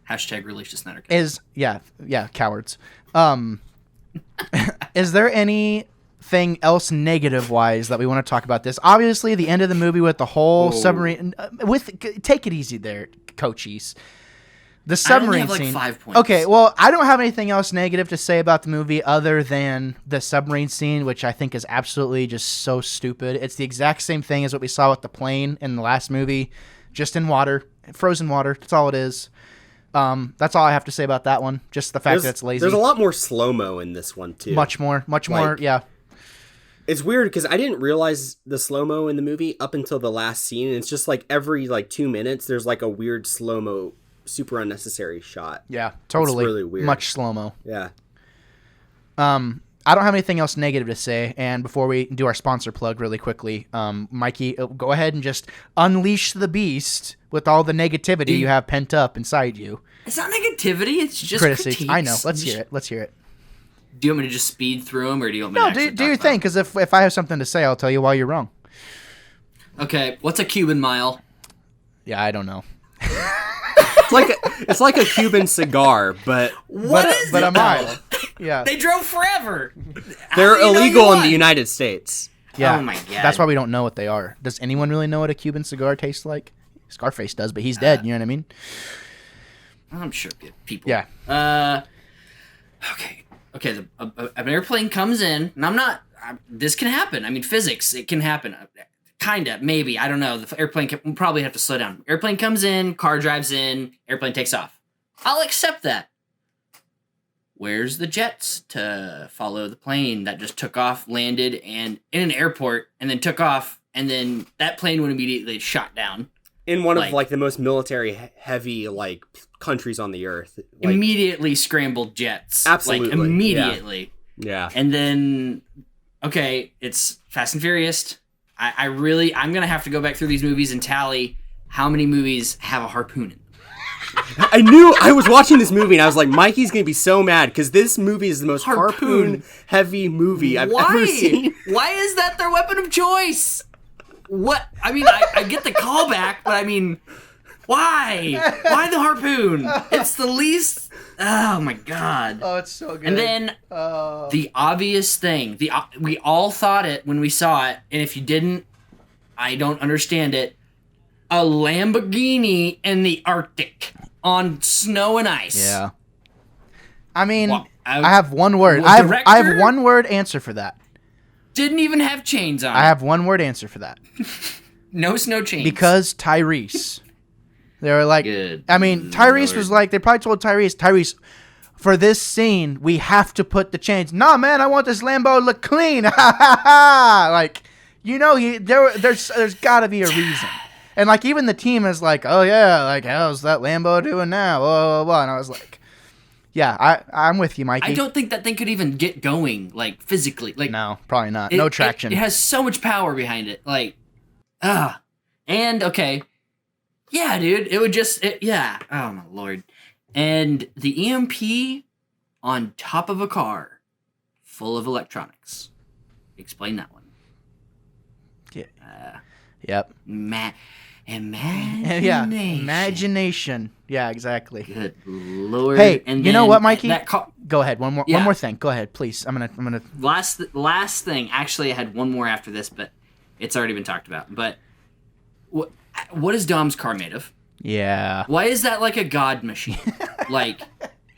Hashtag release the Snyder Cut. Cowards. Is there anything else negative-wise that we want to talk about this? Obviously, the end of the movie with the whole submarine... take it easy there, coachies. The I only submarine have like scene. 5 points. Okay, well, I don't have anything else negative to say about the movie other than the submarine scene, which I think is absolutely just so stupid. It's the exact same thing as what we saw with the plane in the last movie, just in water, frozen water. That's all it is. That's all I have to say about that one. Just the fact that it's lazy. There's a lot more slow-mo in this one, too. Much more, yeah. It's weird because I didn't realize the slow-mo in the movie up until the last scene. It's just like every 2 minutes, there's like a weird slow-mo, super unnecessary shot. Yeah, totally. It's really weird. Much slow-mo. Yeah. I don't have anything else negative to say. And before we do our sponsor plug really quickly, Mikey, go ahead and just unleash the beast with all the negativity you have pent up inside you. It's not negativity. It's just critiques. critiques. I know. Let's hear it. Do you want me to just speed through them, or do you want me No, to actually do your thing, because if I have something to say, I'll tell you why you're wrong. Okay, what's a Cuban mile? Yeah, I don't know. It's like a Cuban cigar, but a mile. Yeah. They drove forever. They're illegal in the United States. Yeah. Oh my God. That's why we don't know what they are. Does anyone really know what a Cuban cigar tastes like? Scarface does, but he's dead. You know what I mean? I'm sure people. Yeah. Okay. An airplane comes in, and this can happen. I mean, physics. It can happen. Kinda, maybe. I don't know. The airplane we'll probably have to slow down. Airplane comes in, car drives in, airplane takes off. I'll accept that. Where's the jets to follow the plane that just took off, landed, and in an airport, and then took off, and then that plane would immediately shot down. In one of the most military heavy countries on the earth. Immediately scrambled jets. Absolutely. Immediately. Yeah. And then, okay, it's Fast and Furious. I'm going to have to go back through these movies and tally how many movies have a harpoon in them. I was watching this movie and I was like, Mikey's going to be so mad because this movie is the most harpoon heavy movie I've ever seen. Why is that their weapon of choice? What? I mean, I get the callback, but I mean, why? Why the harpoon? It's the least... Oh, my God. Oh, it's so good. And then the obvious thing, we all thought it when we saw it, and if you didn't, I don't understand it. A Lamborghini in the Arctic on snow and ice. Yeah. I mean, Well, I have one word. I have one word answer for that. Didn't even have chains on. I have one word answer for that. No snow chains. Because Tyrese. They were like, Good I mean, Tyrese Lord. was like, they probably told Tyrese, for this scene, we have to put the chains. Nah, man, I want this Lambo to look clean. Like, you know, there's got to be a reason. And like, even the team is like, oh yeah, like, how's that Lambo doing now? Blah, blah, blah. And I was like, yeah, I'm with you, Mikey. I don't think that thing could even get going, like, physically. Like, No, probably not. No traction. It has so much power behind it. Like, and, okay. Yeah, dude. It would just, yeah. Oh, my Lord. And the EMP on top of a car full of electronics. Explain that one. Yeah. Yep. Imagination. Yeah. Imagination. Yeah, exactly. Good Lord. Hey, and you know what, Mikey? Go Go ahead. One more thing. Go ahead, please. I'm gonna. Last thing. Actually, I had one more after this, but it's already been talked about. But what is Dom's car made of? Yeah. Why is that like a god machine? Like,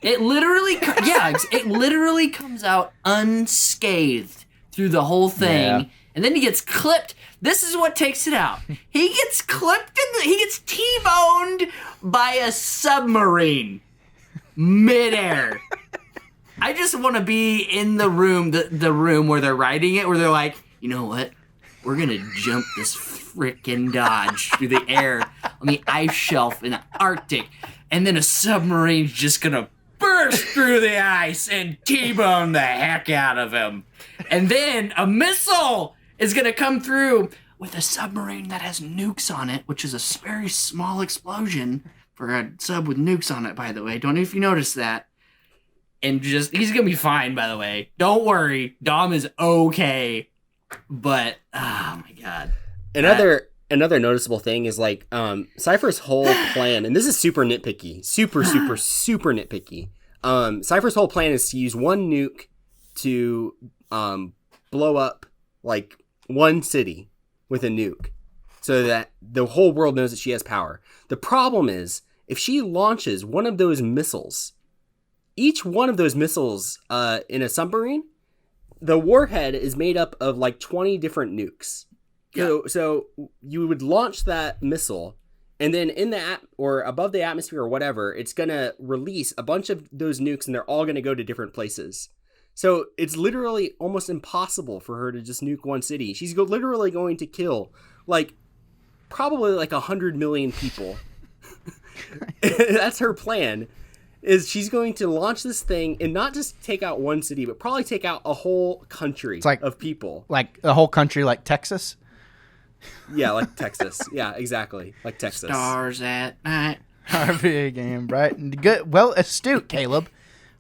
it literally, it literally comes out unscathed through the whole thing, Yeah. and then he gets clipped. This is what takes it out. He gets clipped he gets T-boned by a submarine midair. I just want to be in the room, the room where they're writing it, where they're like, you know what? We're gonna jump this frickin' Dodge through the air on the ice shelf in the Arctic, and then a submarine's just gonna burst through the ice and T-bone the heck out of him. And then a missile is gonna come through with a submarine that has nukes on it, which is a very small explosion for a sub with nukes on it, by the way. Don't know if you noticed that. And he's gonna be fine, by the way. Don't worry. Dom is okay. But, oh my God. Another noticeable thing is like Cypher's whole plan, and this is super nitpicky, super nitpicky. Cypher's whole plan is to use one nuke to blow up like one city with a nuke, so that the whole world knows that she has power. The problem is if she launches one of those missiles, each one of those missiles in a submarine, the warhead is made up of like 20 different nukes. Yeah. So you would launch that missile, and then in the or above the atmosphere or whatever, it's going to release a bunch of those nukes, and they're all going to go to different places. So it's literally almost impossible for her to just nuke one city. She's literally going to kill probably 100 million people. That's her plan. Is she's going to launch this thing and not just take out one city, but probably take out a whole country of people. Like a whole country like Texas? Yeah, like Texas. Yeah, exactly. Like Texas. Stars at night. RV game, right? Good. Well, astute, Caleb.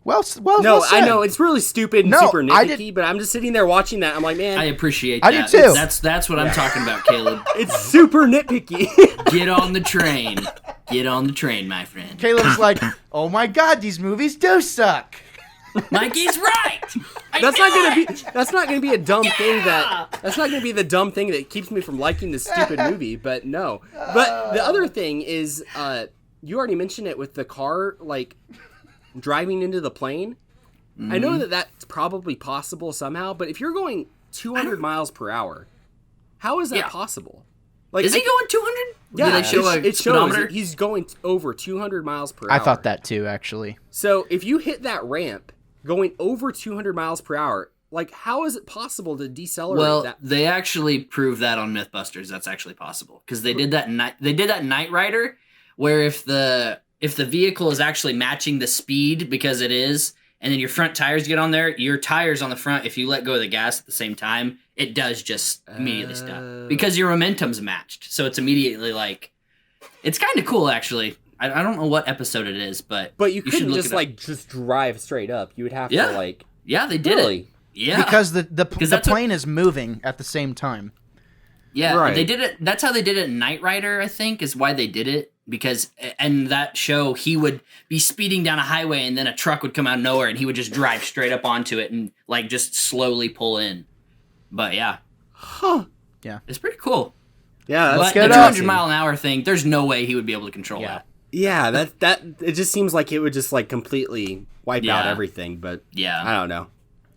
Well, no, well said. I know it's really stupid and super nitpicky, but I'm just sitting there watching that. I'm like, man, I appreciate that. I do too. That's what I'm talking about, Caleb. It's super nitpicky. Get on the train. Get on the train, my friend. Caleb's like, oh my god, these movies do suck. Mikey's right. That's not gonna be a dumb thing that's not gonna be the dumb thing that keeps me from liking this stupid movie. But no. But the other thing is, you already mentioned it with the car driving into the plane. Mm-hmm. I know that that's probably possible somehow, but if you're going 200 miles per hour, how is that possible? Is he going 200? Yeah, it shows that he's going over 200 miles per hour. I thought that too, actually. So if you hit that ramp going over 200 miles per hour, how is it possible to decelerate that? Well, they actually proved that on Mythbusters. That's actually possible because they did that. They did that in Knight Rider, where if the vehicle is actually matching the speed, because it is, and then your front tires get on there, your tires on the front, if you let go of the gas at the same time, it does just immediately stop. Because your momentum's matched. So it's immediately it's kind of cool, actually. I don't know what episode it is, but you couldn't just drive straight up. You would have to Yeah, they did it. Yeah. Because the plane is moving at the same time. Yeah, right. They did it. That's how they did it in Knight Rider, I think, is why they did it. Because in that show, he would be speeding down a highway and then a truck would come out of nowhere and he would just drive straight up onto it and just slowly pull in. But yeah. Huh. Yeah. It's pretty cool. Yeah, that's good. The 200 mile an hour thing, there's no way he would be able to control that. Yeah, that it just seems like it would just completely wipe out everything, but I don't know.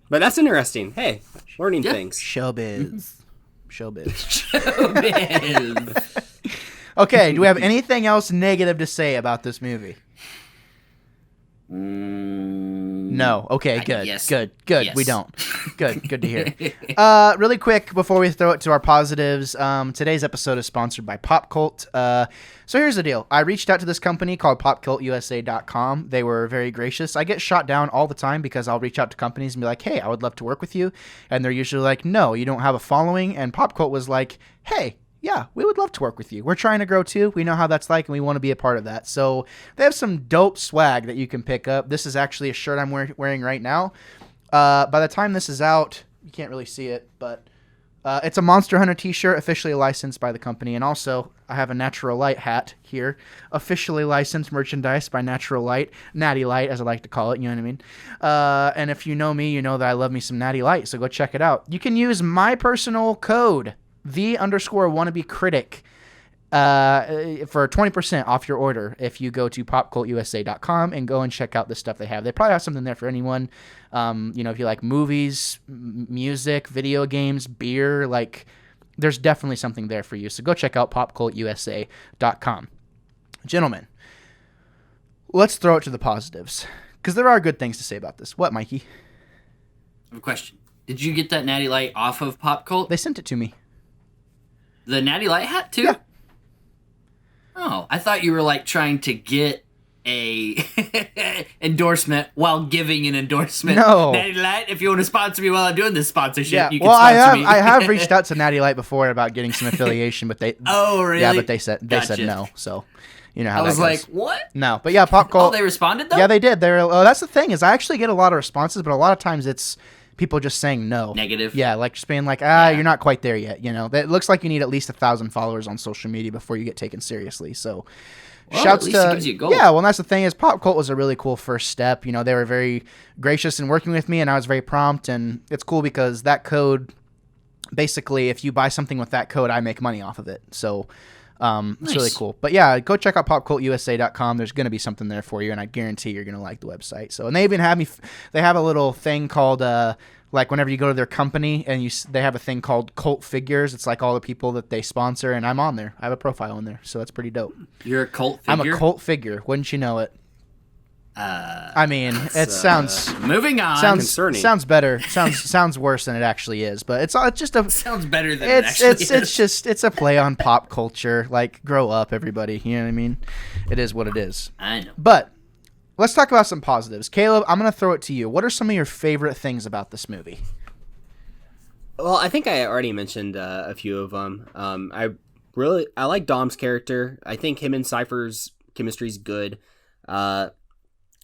But that's interesting. Hey, learning things. Showbiz. Showbiz. Showbiz. Okay, do we have anything else negative to say about this movie? No. Okay, good. Yes. Good. Yes. We don't. Good to hear. Really quick, before we throw it to our positives, today's episode is sponsored by Pop Cult. So here's the deal. I reached out to this company called popcultusa.com. They were very gracious. I get shot down all the time because I'll reach out to companies and be like, hey, I would love to work with you. And they're usually like, no, you don't have a following. And Pop Cult was like, hey, yeah, we would love to work with you. We're trying to grow too. We know how that's like, and we want to be a part of that. So they have some dope swag that you can pick up. This is actually a shirt I'm wearing right now. By the time this is out, you can't really see it, but it's a Monster Hunter t-shirt, officially licensed by the company. And also, I have a Natural Light hat here, officially licensed merchandise by Natural Light, Natty Light, as I like to call it, you know what I mean? And if you know me, you know that I love me some Natty Light, so go check it out. You can use my personal code, the_wannabe_critic, for 20% off your order if you go to popcultusa.com and go and check out the stuff they have. They probably have something there for anyone. If you like movies, music, video games, beer, there's definitely something there for you. So go check out popcultusa.com. Gentlemen, let's throw it to the positives, because there are good things to say about this. What, Mikey? I have a question. Did you get that Natty Light off of Pop Cult? They sent it to me. The Natty Light hat, too? Yeah. Oh, I thought you were trying to get a endorsement while giving an endorsement. No. Natty Light, if you want to sponsor me while I'm doing this sponsorship, you can well, sponsor me. I have reached out to Natty Light before about getting some affiliation, but they Oh, really? Yeah, but they said no. So, you know how I was that goes. what? No, but yeah, Pop Cult. Oh, they responded though? Yeah, they did. That's the thing is I actually get a lot of responses, but a lot of times it's people just saying no. Negative. Yeah, just being you're not quite there yet. It looks like you need at least 1,000 followers on social media before you get taken seriously. So, shouts at least it gives you a goal. Yeah, well, that's the thing is Pop Cult was a really cool first step. They were very gracious in working with me, and I was very prompt. And it's cool because that code, basically, if you buy something with that code, I make money off of it. So, It's really cool. But yeah, go check out popcultusa.com. There's going to be something there for you, and I guarantee you're going to like the website. So, and they even have they have a little thing called, like whenever you go to their company and they have a thing called Cult Figures. It's like all the people that they sponsor, and I'm on there. I have a profile in there, so that's pretty dope. You're a cult figure? I'm a cult figure. Wouldn't you know it? I mean, it sounds moving on. Concerning. Sounds better. Sounds worse than it actually is. But it's just a sounds better than it actually is. It's just a play on pop culture. Like, grow up, everybody. You know what I mean? It is what it is. I know. But let's talk about some positives. Caleb, I'm gonna throw it to you. What are some of your favorite things about this movie? Well, I think I already mentioned a few of them. I like Dom's character. I think him and Cypher's chemistry is good.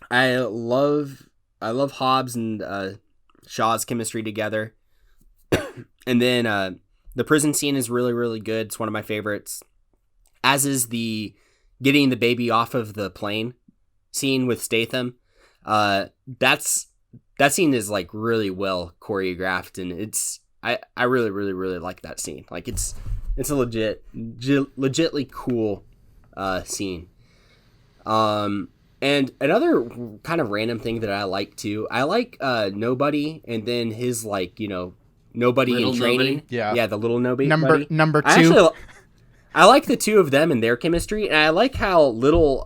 I love Hobbs and Shaw's chemistry together. And then the prison scene is really, really good. It's one of my favorites. As is the getting the baby off of the plane scene with Statham. That scene is like really well choreographed, and I really, really, really like that scene. Like it's a legitly cool scene. And another kind of random thing that I like too, I like Nobody, and then his Nobody Little in training. Nobody? Yeah, the little Nobody. Number two. I like the two of them and their chemistry, and I like how little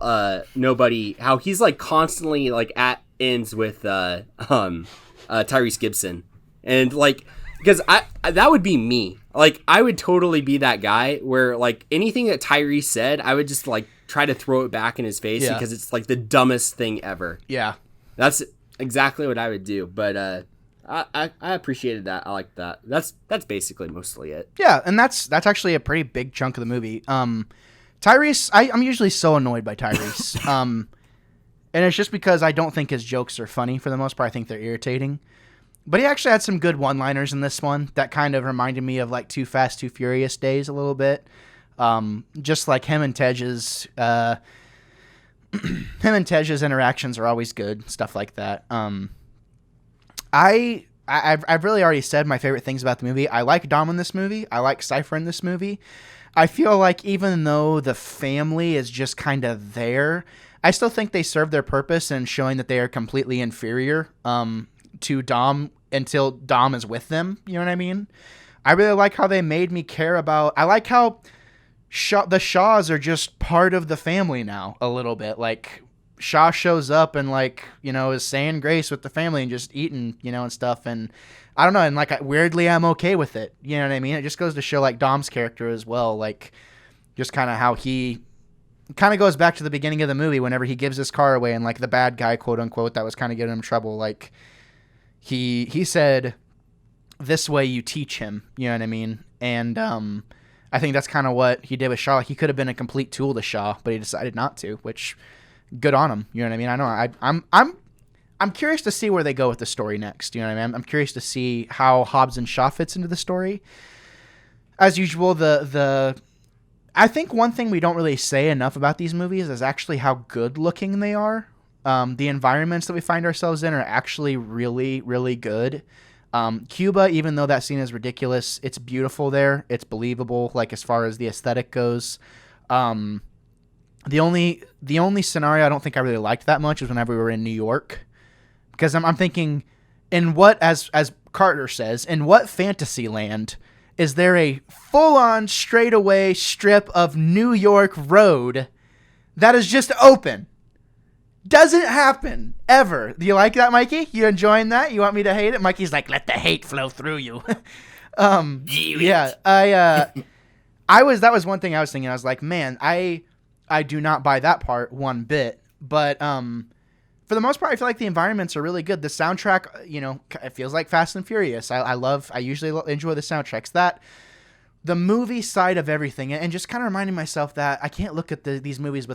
Nobody, how he's like constantly like at ends with Tyrese Gibson, and like because that would be me. Like I would totally be that guy where like anything that Tyrese said, I would just like try to throw it back in his face because it's like the dumbest thing ever. Yeah, that's exactly what I would do. But I appreciated that. I like that. That's basically mostly it. Yeah, and that's actually a pretty big chunk of the movie. Tyrese, I'm usually so annoyed by Tyrese. And it's just because I don't think his jokes are funny for the most part. I think they're irritating. But he actually had some good one-liners in this one that kind of reminded me of like Too Fast, Too Furious days a little bit. Just like him and Tej's interactions are always good, stuff like that. I've really already said my favorite things about the movie. I like Dom in this movie. I like Cypher in this movie. I feel like even though the family is just kind of there, I still think they serve their purpose in showing that they are completely inferior to Dom until Dom is with them. You know what I mean? I really like how they made me care about... I like how the Shaws are just part of the family now a little bit. Like... Shaw shows up and like, is saying grace with the family and just eating, and stuff. And I don't know. And like, weirdly, I'm okay with it. You know what I mean? It just goes to show like Dom's character as well. Like just kind of how he kind of goes back to the beginning of the movie whenever he gives his car away and like the bad guy, quote unquote, that was kind of getting him trouble. Like he said, this way you teach him, you know what I mean? And, I think that's kind of what he did with Shaw. He could have been a complete tool to Shaw, but he decided not to, which good on him. You know what I mean? I know I'm curious to see where they go with the story next. You know what I mean? I'm curious to see how Hobbs and Shaw fits into the story. As usual, I think one thing we don't really say enough about these movies is actually how good looking they are. The environments that we find ourselves in are actually really, really good. Cuba, even though that scene is ridiculous, it's beautiful there. It's believable, like as far as the aesthetic goes. The only scenario I don't think I really liked that much was whenever we were in New York, because I'm thinking, in what, as Carter says, in what fantasy land is there a full-on straightaway strip of New York road that is just open? Doesn't happen ever. Do you like that, Mikey? You enjoying that? You want me to hate it? Mikey's like, let the hate flow through you. Yeah, that was one thing I was thinking. I was like, man, I do not buy that part one bit, but for the most part, I feel like the environments are really good. The soundtrack, it feels like Fast and Furious. I usually enjoy the soundtracks. The movie side of everything, and just kind of reminding myself that I can't look at these movies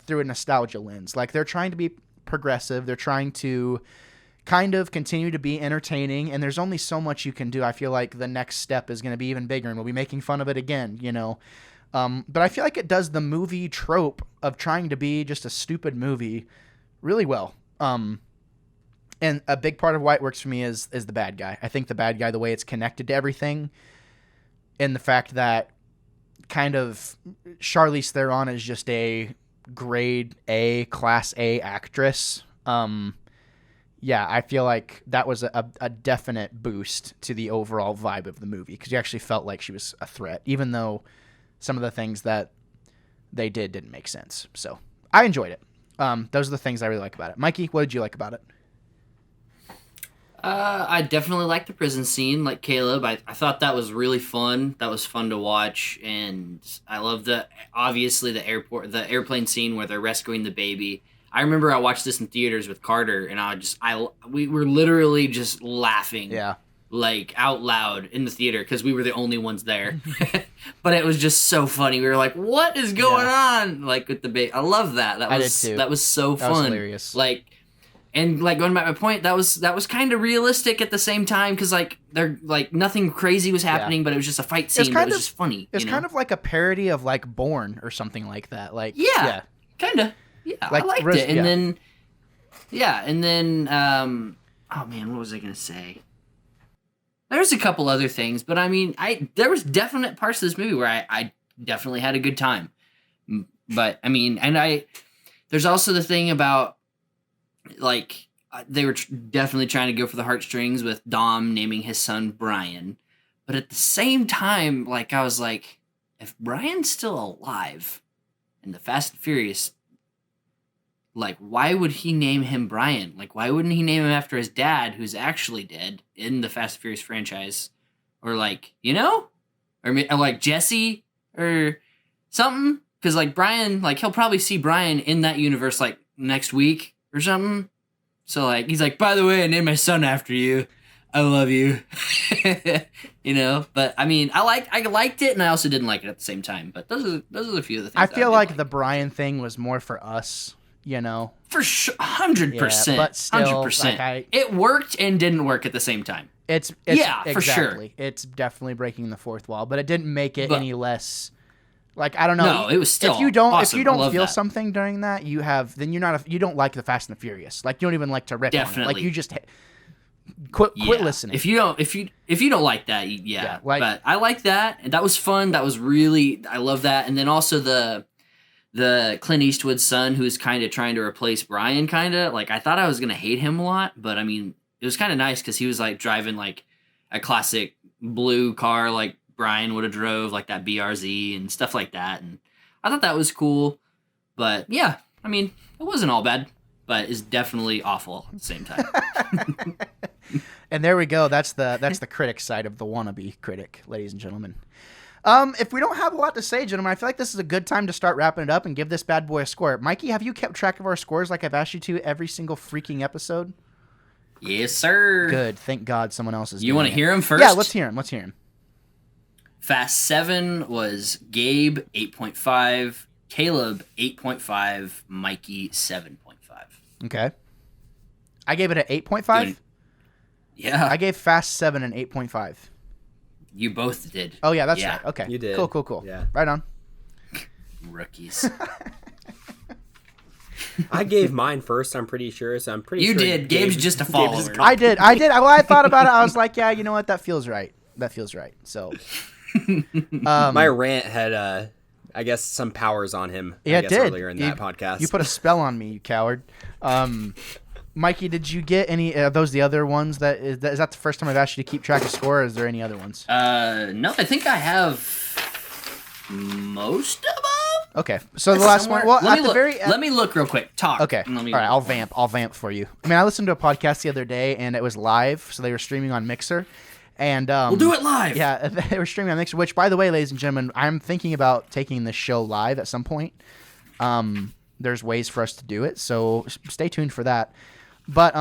through a nostalgia lens. Like, they're trying to be progressive. They're trying to kind of continue to be entertaining, and there's only so much you can do. I feel like the next step is going to be even bigger, and we'll be making fun of it again, But I feel like it does the movie trope of trying to be just a stupid movie really well. And a big part of why it works for me is the bad guy. I think the bad guy, the way it's connected to everything, and the fact that kind of Charlize Theron is just a grade A, class A actress. Yeah, I feel like that was a definite boost to the overall vibe of the movie because you actually felt like she was a threat, even though some of the things that they didn't make sense. So I enjoyed it. Those are the things I really like about it. Mikey, what did you like about it? I definitely liked the prison scene, like Caleb. I thought that was really fun. That was fun to watch, and I love the airplane scene where they're rescuing the baby. I remember I watched this in theaters with Carter, and we were literally just laughing, like out loud in the theater because we were the only ones there. But it was just so funny. We were like, "What is going on?" Like with the baby. I love that. That was so fun. That was hilarious. And going back to my point, that was kind of realistic at the same time because they're like nothing crazy was happening, but it was just a fight scene. It was just funny. It's kind of like a parody of like Bourne or something like that. Like kind of. Yeah, like, I liked it. And then, oh man, what was I gonna say? There's a couple other things, but I mean, there was definite parts of this movie where I definitely had a good time. But I mean, there's also the thing about like they were definitely trying to go for the heartstrings with Dom naming his son Brian, but at the same time, like I was like, if Brian's still alive in the Fast and Furious. Like, why would he name him Brian? Like, why wouldn't he name him after his dad, who's actually dead in the Fast and Furious franchise? Or, like, Or like Jesse or something? Because, like, Brian, like, he'll probably see Brian in that universe, like, next week or something. So, like, he's like, by the way, I named my son after you. I love you. But, I mean, I liked it, and I also didn't like it at the same time. But those are a few of the things I feel like the Brian thing was more for us. For sure, 100%. But still, 100%. Like it worked and didn't work at the same time. It's exactly. For sure. It's definitely breaking the fourth wall, but it didn't make it any less. Like I don't know. No, it was still if you don't awesome. Feel something during that, you don't like the Fast and the Furious. Like you don't even like to rip on it. Like you just quit listening. If you don't like that, but I like that, and that was fun. That was really I love that, and then also the Clint Eastwood son who's kind of trying to replace Brian, like I thought I was gonna hate him a lot, but I mean it was kind of nice because he was like driving like a classic blue car like Brian would have drove, like that BRZ and stuff like that, and I thought that was cool. But yeah, I mean it wasn't all bad, but it's definitely awful at the same time. And there we go. That's the critic side of the wannabe critic, ladies and gentlemen. If we don't have a lot to say, gentlemen, I feel like this is a good time to start wrapping it up and give this bad boy a score. Mikey, have you kept track of our scores like I've asked you to every single freaking episode? Yes, sir. Good. Thank God someone else is doing it. You want to hear him first? Yeah, let's hear him. Fast 7 was Gabe, 8.5. Caleb, 8.5. Mikey, 7.5. Okay. I gave it an 8.5? Yeah. I gave Fast 7 an 8.5. You both did. Oh, yeah, that's right. Okay. You did. Cool. Yeah. Right on. Rookies. I gave mine first, I'm pretty sure. So I'm pretty sure. You did. Gabe's just a follower. I did. Well, I thought about it. I was like, yeah, you know what? That feels right. So. My rant had, I guess, some powers on him. Yeah, it did. Earlier in that podcast. You put a spell on me, you coward. Mikey, did you get any of those? The other ones is that the first time I've asked you to keep track of score? Or is there any other ones? No, I think I have most of them. Okay, so the last one. Well, let me look real quick. Talk. Okay, all right. I'll vamp for you. I mean, I listened to a podcast the other day, and it was live, so they were streaming on Mixer, and we'll do it live. Yeah, they were streaming on Mixer. Which, by the way, ladies and gentlemen, I'm thinking about taking this show live at some point. There's ways for us to do it, so stay tuned for that. But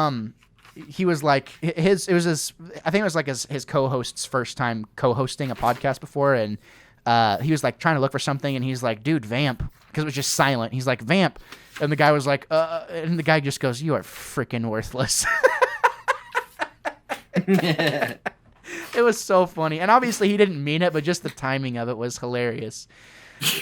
he was like I think it was like his co-host's first time co-hosting a podcast before, and he was like trying to look for something, and he's like, dude, vamp, because it was just silent. He's like, vamp, and the guy was like, and the guy just goes, you are freaking worthless. It was so funny, and obviously he didn't mean it, but just the timing of it was hilarious.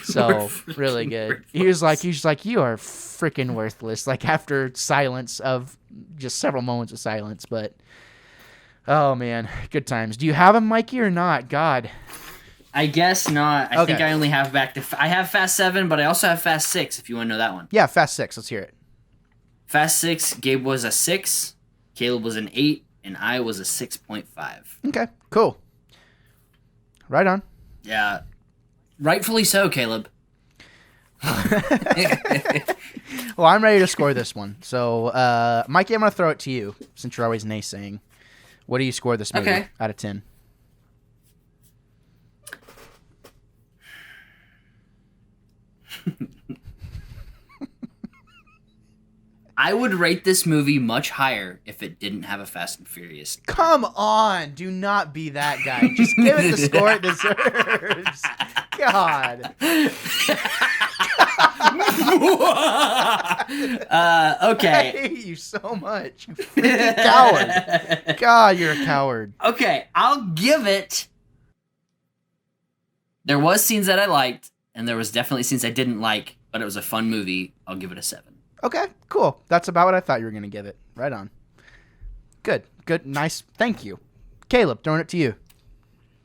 So really good. He was like, you are freaking worthless. Like after silence of just several moments of silence, but oh man, good times. Do you have him, Mikey, or not? God. I guess not. I think Okay. I only have I have Fast 7, but I also have Fast 6, if you want to know that one. Yeah, Fast 6. Let's hear it. Fast 6, Gabe was a 6, Caleb was an 8, and I was a 6.5. Okay, cool. Right on. Yeah. Rightfully so, Caleb. Well, I'm ready to score this one. So, Mikey, I'm going to throw it to you since you're always naysaying. What do you score this movie out of 10? I would rate this movie much higher if it didn't have a Fast and Furious. Come on. Do not be that guy. Just give it the score it deserves. God. Okay. I hate you so much. You freaking coward. God, you're a coward. Okay, I'll give it. There was scenes that I liked, and there was definitely scenes I didn't like, but it was a fun movie. I'll give it a 7. Okay, cool. That's about what I thought you were going to give it. Right on. Good. Nice. Thank you. Caleb, throwing it to you.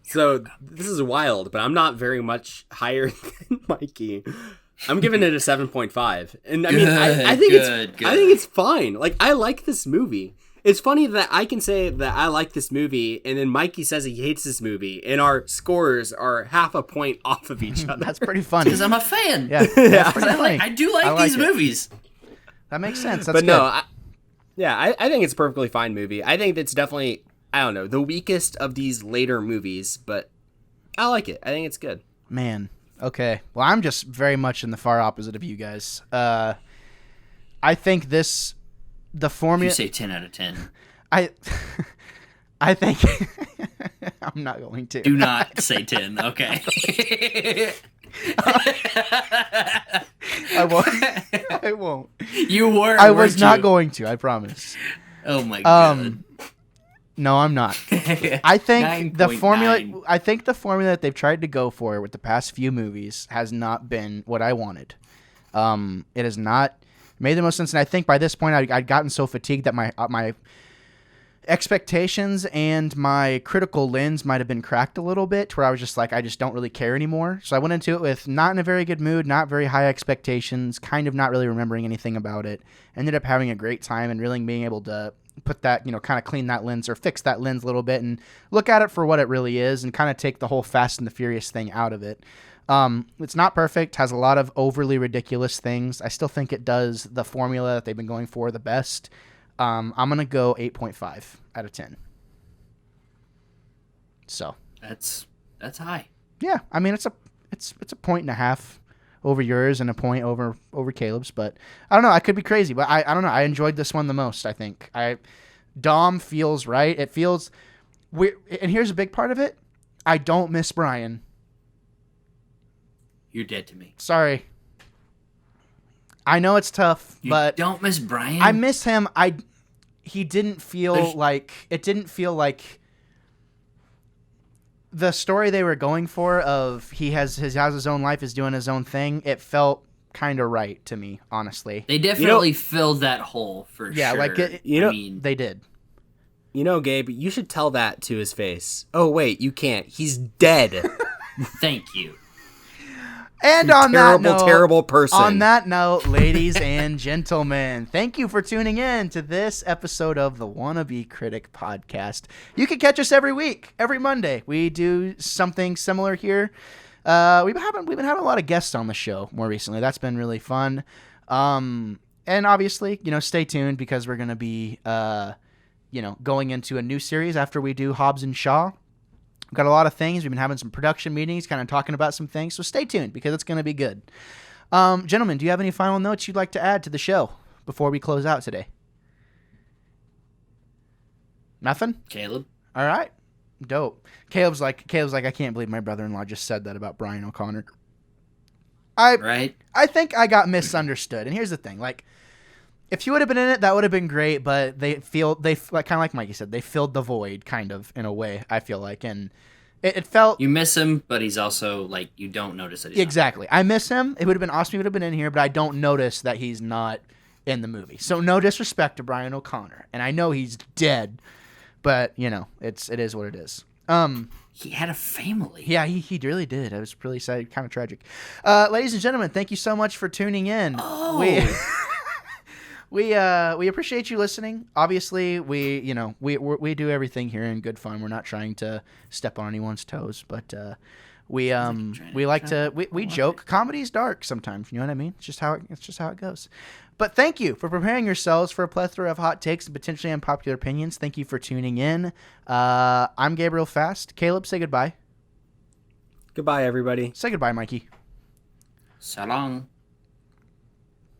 So this is wild, but I'm not very much higher than Mikey. I'm giving it a 7.5, and I mean, I think it's fine. Like, I like this movie. It's funny that I can say that I like this movie, and then Mikey says he hates this movie, and our scores are half a point off of each other. That's pretty funny. Because I'm a fan. Yeah, that's pretty funny. I do like these movies. That makes sense. That's but good. no, I think it's a perfectly fine movie. I think it's definitely, I don't know, the weakest of these later movies, but I like it. I think it's good. Man. Okay. Well, I'm just very much in the far opposite of you guys. I think the formula. You say 10 out of 10. I think I'm not going to. Do not say 10. Okay. I won't. You were. I was not going to. I promise. Oh my god. No, I'm not. I think the formula. 9.9. I think the formula that they've tried to go for with the past few movies has not been what I wanted. It has not made the most sense, and I think by this point I'd gotten so fatigued that my expectations and my critical lens might have been cracked a little bit, to where I was just like, I just don't really care anymore. So I went into it with not in a very good mood, not very high expectations, kind of not really remembering anything about it. Ended up having a great time and really being able to put that, kind of clean that lens or fix that lens a little bit and look at it for what it really is and kind of take the whole Fast and the Furious thing out of it. It's not perfect, has a lot of overly ridiculous things. I still think it does the formula that they've been going for the best. I'm going to go 8.5 out of 10. So That's high. Yeah, I mean it's a point and a half over yours and a point over Caleb's, but I don't know, I could be crazy, but I don't know, I enjoyed this one the most, I think. Dom feels right. It feels weird, and here's a big part of it. I don't miss Brian. You're dead to me. Sorry. I know it's tough, but don't miss Brian? I miss him. He didn't feel like the story they were going for of he has his own life, is doing his own thing. It felt kind of right to me, honestly. They definitely filled that hole for sure. Yeah, like they did. Gabe, you should tell that to his face. Oh wait, you can't. He's dead. Thank you. And on that note, terrible person. On that note, ladies and gentlemen, thank you for tuning in to this episode of the Wannabe Critic Podcast. You can catch us every week, every Monday. We do something similar here. We've been having a lot of guests on the show more recently. That's been really fun. And obviously, stay tuned because we're going to be, going into a new series after we do Hobbs and Shaw. We've got a lot of things. We've been having some production meetings, kind of talking about some things. So stay tuned because it's going to be good. Gentlemen, do you have any final notes you'd like to add to the show before we close out today? Nothing? Caleb? All right. Dope. Caleb's like, I can't believe my brother-in-law just said that about Brian O'Connor. Right? I think I got misunderstood. And here's the thing. Like, if he would have been in it, that would have been great, but they kind of like Mikey said, they filled the void kind of in a way, I feel like. And it felt... You miss him, but he's also, like, you don't notice that he's Exactly. I miss him. It would have been awesome if he would have been in here, but I don't notice that he's not in the movie. So no disrespect to Brian O'Connor. And I know he's dead, but, it is what it is. He had a family. Yeah, he really did. It was really sad, kind of tragic. Ladies and gentlemen, thank you so much for tuning in. Oh. We appreciate you listening. Obviously, we do everything here in good fun. We're not trying to step on anyone's toes, but we joke. Comedy's dark sometimes. You know what I mean? It's just how it goes. But thank you for preparing yourselves for a plethora of hot takes and potentially unpopular opinions. Thank you for tuning in. I'm Gabriel Fast. Caleb, say goodbye. Goodbye, everybody. Say goodbye, Mikey. So long.